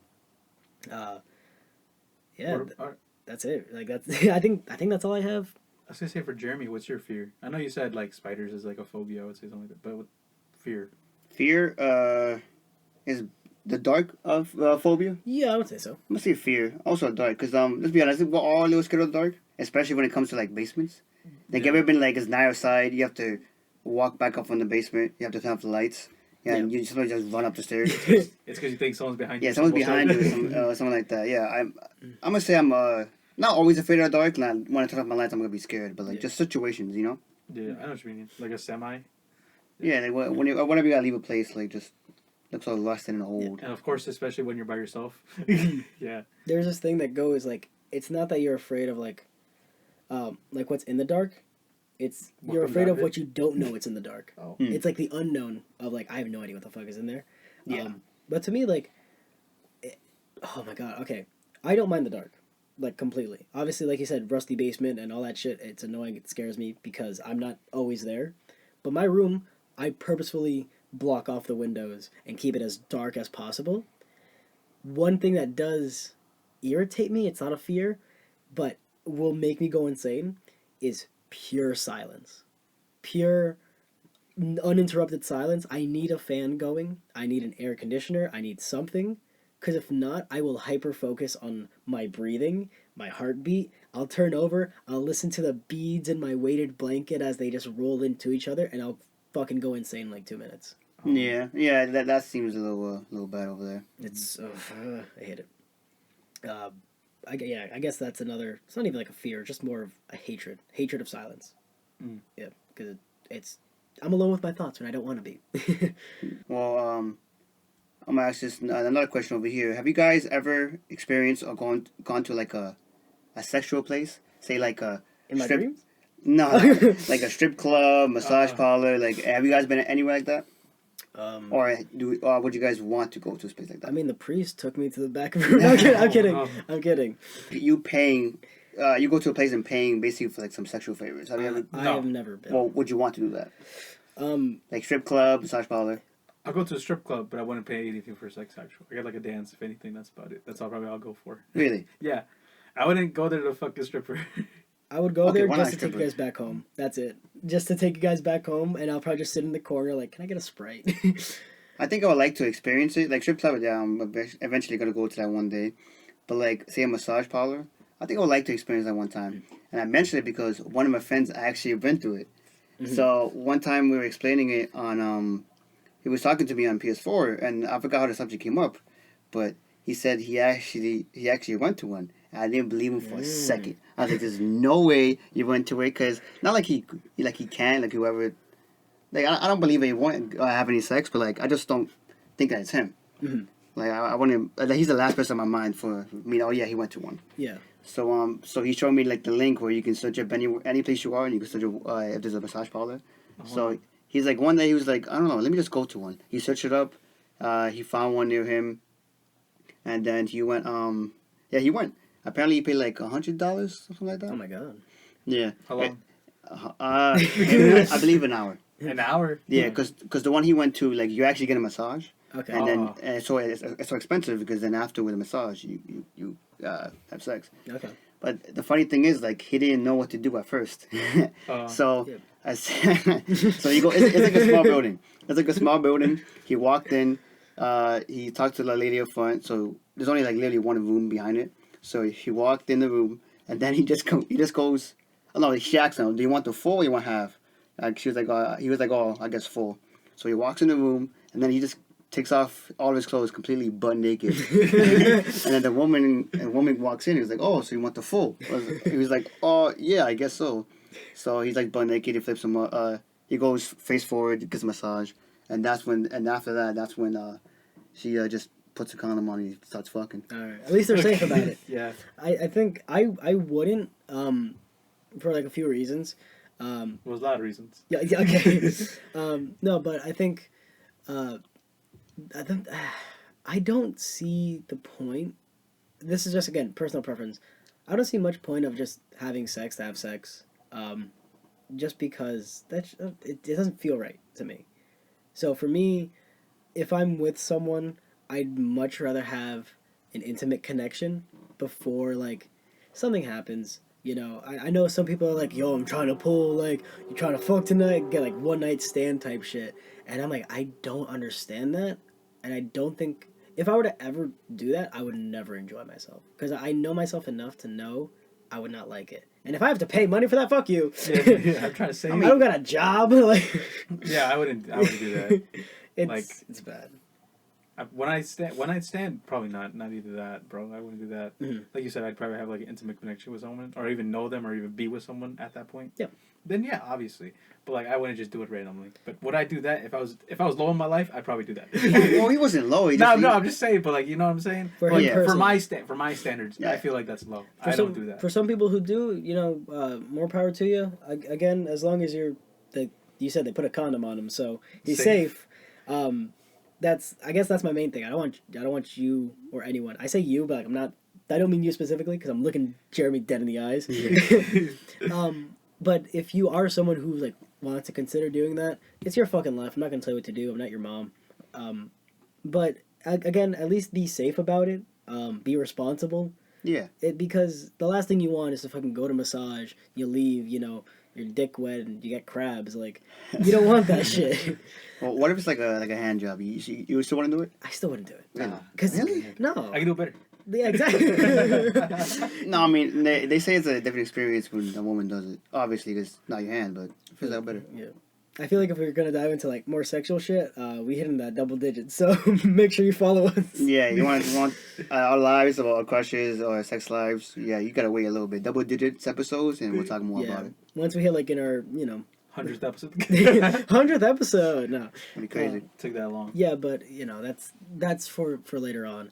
Yeah, that's it. Like that's. I think that's all I have. I was gonna say for Jeremy, what's your fear? I know you said like spiders is like a phobia. I would say something like that. But with fear. Fear is the dark of phobia. Yeah, I would say so. I'm gonna say fear. Also dark, cause let's be honest, we're all a little scared of the dark, especially when it comes to like basements. Like ever been like it's night outside, you have to walk back up from the basement. You have to turn off the lights. Yeah, and you somebody just run up the stairs. It's because you think someone's behind you. Yeah, someone's behind you, or something like that. Yeah, I'm gonna say I'm not always afraid of the dark. And when I turn off my lights, I'm gonna be scared. But like just situations, you know. Yeah, I know what you mean. Like a semi. Yeah, like whenever you gotta leave a place, like just looks all rusted and old. And of course, especially when you're by yourself. Yeah. There's this thing that goes like it's not that you're afraid of like what's in the dark. It's you're afraid of what you don't know it's in the dark. Oh. It's like the unknown of like I have no idea what the fuck is in there. Yeah. But to me, like, oh my god, okay, I don't mind the dark, like completely. Obviously, like you said, rusty basement and all that shit. It's annoying. It scares me because I'm not always there. But my room, I purposefully block off the windows and keep it as dark as possible. One thing that does irritate me, it's not a fear, but will make me go insane, is pure silence. Pure, uninterrupted silence. I need a fan going. I need an air conditioner. I need something. Because if not, I will hyper focus on my breathing, my heartbeat. I'll turn over. I'll listen to the beads in my weighted blanket as they just roll into each other, and I'll fucking go insane in like 2 minutes. Yeah, that seems a little bad over there. It's I hate it. I guess that's another. It's not even like a fear, just more of a hatred of silence. Yeah, because it's I'm alone with my thoughts when I don't want to be. Well, I'm gonna ask this another question over here. Have you guys ever experienced or gone to like a sexual place? Say like a In my strip, dreams? No, like a strip club, massage parlor. Like, have you guys been anywhere like that? Or would you guys want to go to a place like that? I mean, the priest took me to the back of the room. I'm kidding. You paying, you go to a place and paying basically for like some sexual favors. Have you ever? I have never been. Well, would you want to do that? Like strip club, massage parlor. I'll go to a strip club, but I wouldn't pay anything for sex. Actually, I got like a dance. If anything, that's about it. That's all probably I'll go for. Really? Yeah, I wouldn't go there to fuck a stripper. I would go there why just not to take you guys back home. That's it. Just to take you guys back home, and I'll probably just sit in the corner like, can I get a Sprite? I think I would like to experience it. Like strip club, yeah, I'm eventually gonna go to that one day. But like, say a massage parlor, I think I would like to experience that one time. And I mentioned it because one of my friends actually went through it. Mm-hmm. So one time we were explaining it on, he was talking to me on PS4, and I forgot how the subject came up, but he said he actually went to one. And I didn't believe him for a second. I was like, "There's no way you went to it," because not like he can, like whoever. Like I don't believe he won't have any sex, but like I just don't think that it's him. Mm-hmm. Like I want him. Like, he's the last person on my mind for me. Oh yeah, he went to one. Yeah. So so he showed me like the link where you can search up any place you are, and you can search up if there's a massage parlor. Uh-huh. So he's like, one day he was like, I don't know, let me just go to one. He searched it up. He found one near him, and then he went. He went. Apparently he paid like $100, something like that. Oh my god. Yeah. How long? I believe an hour. An hour. Yeah, because the one he went to, like, you actually get a massage. Okay. And then, Oh. so it's so expensive because then after with a massage, you have sex. Okay. But the funny thing is, like, he didn't know what to do at first. So, Yep. so you go, it's like a small building. It's like a small building. He walked in, he talked to the lady up front. So there's only like literally one room behind it. So he walked in the room, and then he just goes, oh no, she asked him, do you want the full or you want half? Like, he was like, oh, I guess full. So he walks in the room, and then he just takes off all of his clothes completely butt naked. And then the woman walks in. He was like, oh, so you want the full? He was like, oh, yeah, I guess so. So he's like butt naked. He flips him up. He goes face forward, gets a massage. And after that, that's when she just puts a condom on and he starts fucking. All right. At least they're safe about it. Yeah. I think I wouldn't for like a few reasons. There was a lot of reasons. Yeah. Okay. No, but I think I don't see the point. This is just, again, personal preference. I don't see much point of just having sex to have sex, just because it doesn't feel right to me. So for me, if I'm with someone, I'd much rather have an intimate connection before, like, something happens. You know, I know some people are like, yo, I'm trying to pull, like, you trying to fuck tonight, get, like, one night stand type shit. And I'm like, I don't understand that. And I don't think, if I were to ever do that, I would never enjoy myself. Because I know myself enough to know I would not like it. And if I have to pay money for that, fuck you. Yeah, I'm trying to say. I don't got a job. Like, Yeah, I wouldn't do that. It's bad. When I stand, probably not either that, bro. I wouldn't do that. Mm-hmm. Like you said, I'd probably have like an intimate connection with someone, or even know them, or even be with someone at that point. Yeah. Then yeah, obviously. But like, I wouldn't just do it randomly. But would I do that if I was low in my life? I'd probably do that. Well, he wasn't low. No, I'm just saying. But like, you know what I'm saying? For But him for personally. my standards, Yeah. I feel like that's low. For I don't do that. For some people who do, you know, more power to you. Again, as long as you said they put a condom on him, so he's safe. I guess that's my main thing. I don't want you or anyone. I say you, but like, I'm not. I don't mean you specifically because I'm looking Jeremy dead in the eyes. But if you are someone who like wants to consider doing that, it's your fucking life. I'm not gonna tell you what to do. I'm not your mom. But again, at least be safe about it. Be responsible. Yeah. Because the last thing you want is to fucking go to massage, you leave, you know, your dick wet and you get crabs. Like, you don't want that shit. Well, what if it's like a hand job? You still want to do it? I still wouldn't do it. Really? Cause Really? no. I can do it better. Yeah, exactly. No, I mean they say it's a different experience when a woman does it. Obviously, it's not your hand, but it feels out better. Yeah. I feel like if we were gonna dive into like more sexual shit, we hit in that double digits. So make sure you follow us. Yeah, you want our lives or our crushes or our sex lives? Yeah, you gotta wait a little bit. Double digits episodes, and we'll talk more about it. Once we hit like in our 100th episode. 100th episode, no. It'll be crazy. Took that long. Yeah, but that's for later on.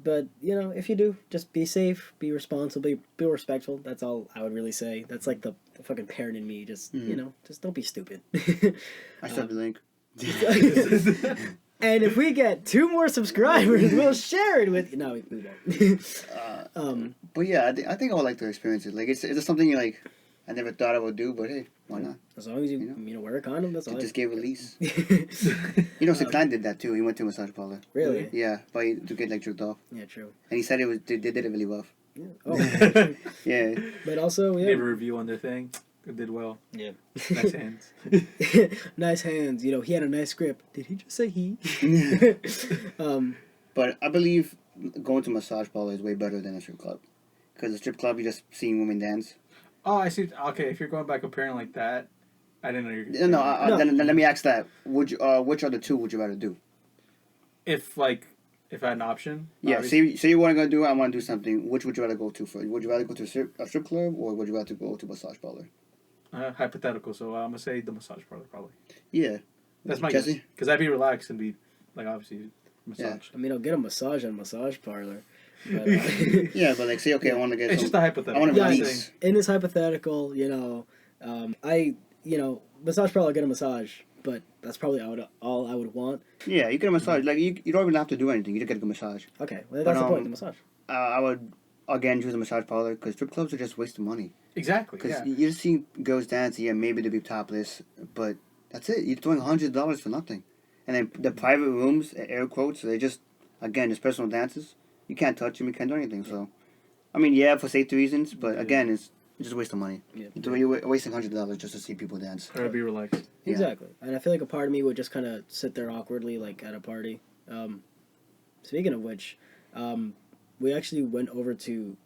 But if you do, just be safe, be responsible, be respectful. That's all I would really say. That's like the fucking parent in me. Just just don't be stupid. I sent the link. And if we get 2 more subscribers, we'll share it with you. No, we won't. But yeah, I think I would like to experience it. Like it's just something like I never thought I would do, but hey, why not? As long as you wear a condom, that's all. Just gave release. Siklan did that too. He went to a massage parlor. Really? Yeah, but to get like jerked off. Yeah, true. And he said they did it really rough. Yeah. Oh. Yeah. But also, yeah. Gave a review on their thing. It did well. Yeah. Nice hands. Nice hands. He had a nice grip. Did he just say he? But I believe going to a massage parlor is way better than a strip club. Because a strip club, you're just seeing women dance. Oh, I see. Okay, if you're going by comparing like that, I didn't know you were... No. Then let me ask that. Which of the two would you rather do? If I had an option... Yeah, say you want to go do it, I want to do something. Which would you rather go to first? Would you rather go to a strip club or would you rather go to a massage parlor? Hypothetical, so I'm going to say the massage parlor, probably. Yeah. That's my guess. Because I'd be relaxed and be, like, obviously, massage. Yeah. I mean, I'll get a massage at a massage parlor. But, yeah, but like, say, okay, I want to get It's just a hypothetical. I want to Yeah, release. in this hypothetical, massage parlor, I'll get a massage, but that's probably all I would want. Yeah, you get a massage. Like, you don't even have to do anything. You just get a good massage. Okay, well, that's the point, the massage. I would, again, choose a massage parlor because strip clubs are just wasting money. Exactly, Because yeah. you just see girls dance, yeah, maybe they'll be topless, but that's it. You're throwing $100 for nothing. And then the private rooms, air quotes, they just, again, it's personal dances. You can't touch them, you can't do anything. So, I mean, yeah, for safety reasons, but again, it's just a waste of money. Yeah. You're wasting $100 just to see people dance. Or be relaxed. Yeah. Exactly. And I feel like a part of me would just kind of sit there awkwardly, like at a party. Speaking of which, we actually went over to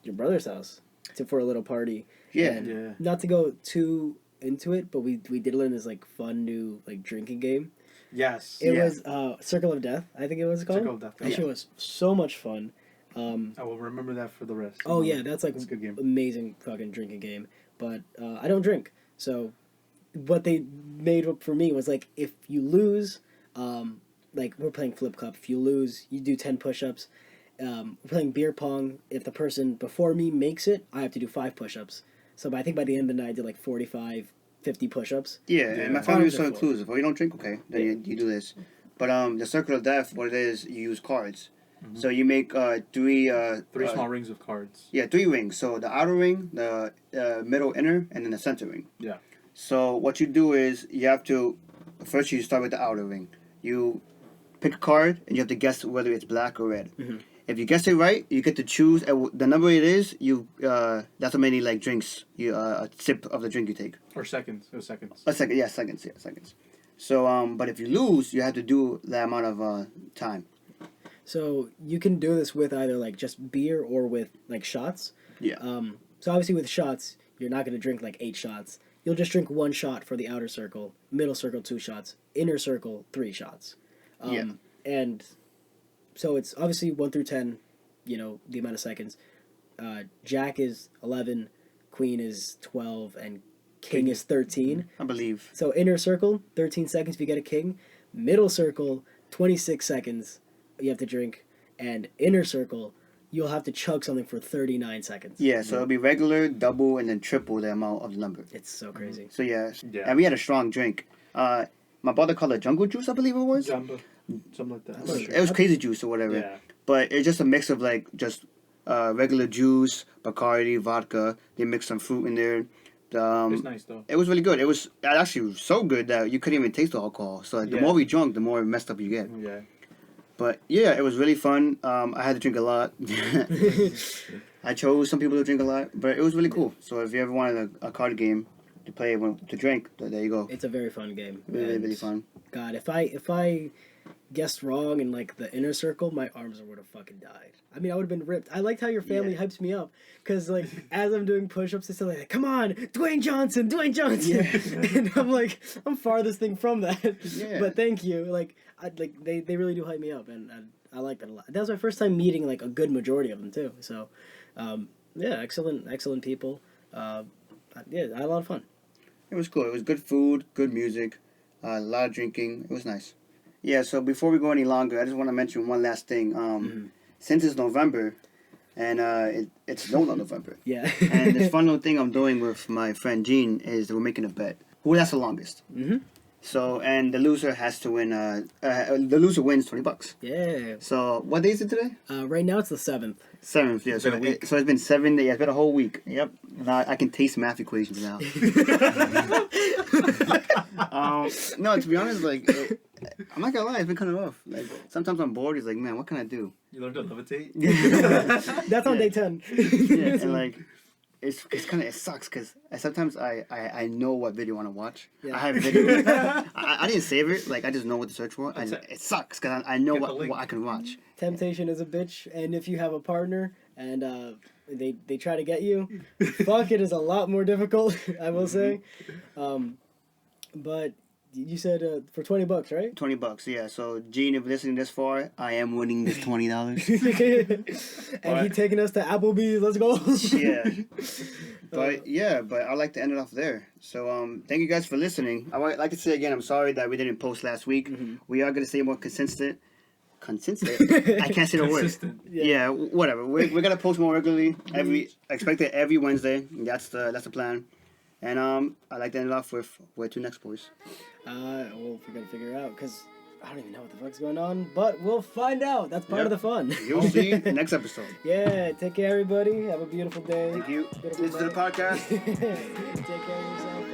your brother's house for a little party. Yeah. And Yeah. not to go too into it, but we did learn this like fun new like drinking game. Yes. It Yeah. was Circle of Death, I think it was called. Circle of Death. That shit was so much fun. I will remember that for the rest. Oh yeah, that's like a good game. amazing fucking drinking game. But I don't drink, so what they made up for me was like if you lose, like we're playing flip cup. If you lose, you do 10 push-ups. We're playing beer pong. If the person before me makes it, I have to do 5 push-ups. So I think by the end of the night, I did like 45, 50 push-ups. Yeah, and my family was so Wonderful. inclusive. Oh, you don't drink? Okay, then you do this. But the Circle of Death, what it is, you use cards. Mm-hmm. So you make three... Three small rings of cards. Yeah, 3 rings. So the outer ring, the middle inner, and then the center ring. Yeah. So what you do is you have to... First you start with the outer ring. You pick a card, and you have to guess whether it's black or red. Mm-hmm. If you guess it right, you get to choose the number it is. You that's how many like drinks you a sip of the drink you take. Or seconds. It was seconds. A second, yeah, seconds, yeah, seconds. So but if you lose, you have to do that amount of time. So you can do this with either like just beer or with like shots. Yeah. So obviously with shots, you're not going to drink like 8 shots. You'll just drink 1 shot for the outer circle, middle circle 2 shots, inner circle 3 shots. Yeah. And so it's obviously 1 through 10, you know, the amount of seconds. Jack is 11, Queen is 12, and King is 13. I believe. So inner circle, 13 seconds if you get a king. Middle circle, 26 seconds you have to drink. And inner circle, you'll have to chug something for 39 seconds. Yeah, so it'll be regular, double, and then triple the amount of the number. It's so crazy. So yeah, Yeah. and we had a strong drink. My brother called it jungle juice, I believe it was. Jumbo. Something like that. I'm not sure. It was crazy juice or whatever. Yeah. But it's just a mix of like just regular juice, Bacardi, vodka. They mixed some fruit in there. It's nice though. It was really good. It was actually so good that you couldn't even taste the alcohol. So like, the Yeah. more we drunk, the more messed up you get. Yeah. But yeah, it was really fun. I had to drink a lot. I chose some people to drink a lot, but it was really cool. So if you ever wanted a card game to play to drink, there you go. It's a very fun game. Really, And really fun. God, if I guessed wrong in like the inner circle, my arms would have fucking died. I mean, I would have been ripped. I liked how your family hypes me up because like as I'm doing push-ups, it's like, "Come on, Dwayne Johnson!" And I'm like, I'm farthest thing from that. Yeah. But thank you. Like, they really do hype me up, and I like that a lot. That was my first time meeting like a good majority of them too. So, yeah, excellent people. Yeah, I had a lot of fun. It was cool. It was good food, good music, a lot of drinking. It was nice. Yeah, so before we go any longer, I just want to mention one last thing. Since it's November, and it's snowed on November. Yeah. And this fun little thing I'm doing with my friend Gene is we're making a bet. Who lasts the longest? Mm-hmm. So, and the loser has to win, the loser wins $20. Yeah. So, what day is it today? Right now it's the 7th. 7th, yeah. So, been a week. so it's been 7 days. Yeah, it's been a whole week. Yep. Now I can taste math equations now. No, to be honest, like, I'm not gonna lie, it's been kind of rough. Like, sometimes I'm bored. It's like, man, what can I do? You learned to levitate? That's on day 10. Yeah, and like, it's kind of, it sucks because sometimes I know what video I want to watch. Yeah. I have video. I didn't save it. Like, I just know what to search for. It sucks because I know Get the link. what I can watch. Temptation is a bitch, and if you have a partner and they try to get you, fuck, it is a lot more difficult, I will say. But you said for $20, right? $20, yeah. So, Gene, if you're listening this far, I am winning this $20. And he taking us to Applebee's. Let's go. Yeah. But yeah, but I'd like to end it off there. So thank you guys for listening. I would like to say again, I'm sorry that we didn't post last week. We are going to stay more consistent. I can't say the word. Consistent. Yeah, whatever. We're going to post more regularly. Expect it every Wednesday. That's the plan. And I'd like to end it off with where to next, boys. Well, we're going to figure it out because I don't even know what the fuck's going on, but we'll find out. That's part of the fun. You'll see next episode. Yeah, take care, everybody. Have a beautiful day. Thank you. Beautiful Listen to the night. podcast. Take care of yourself.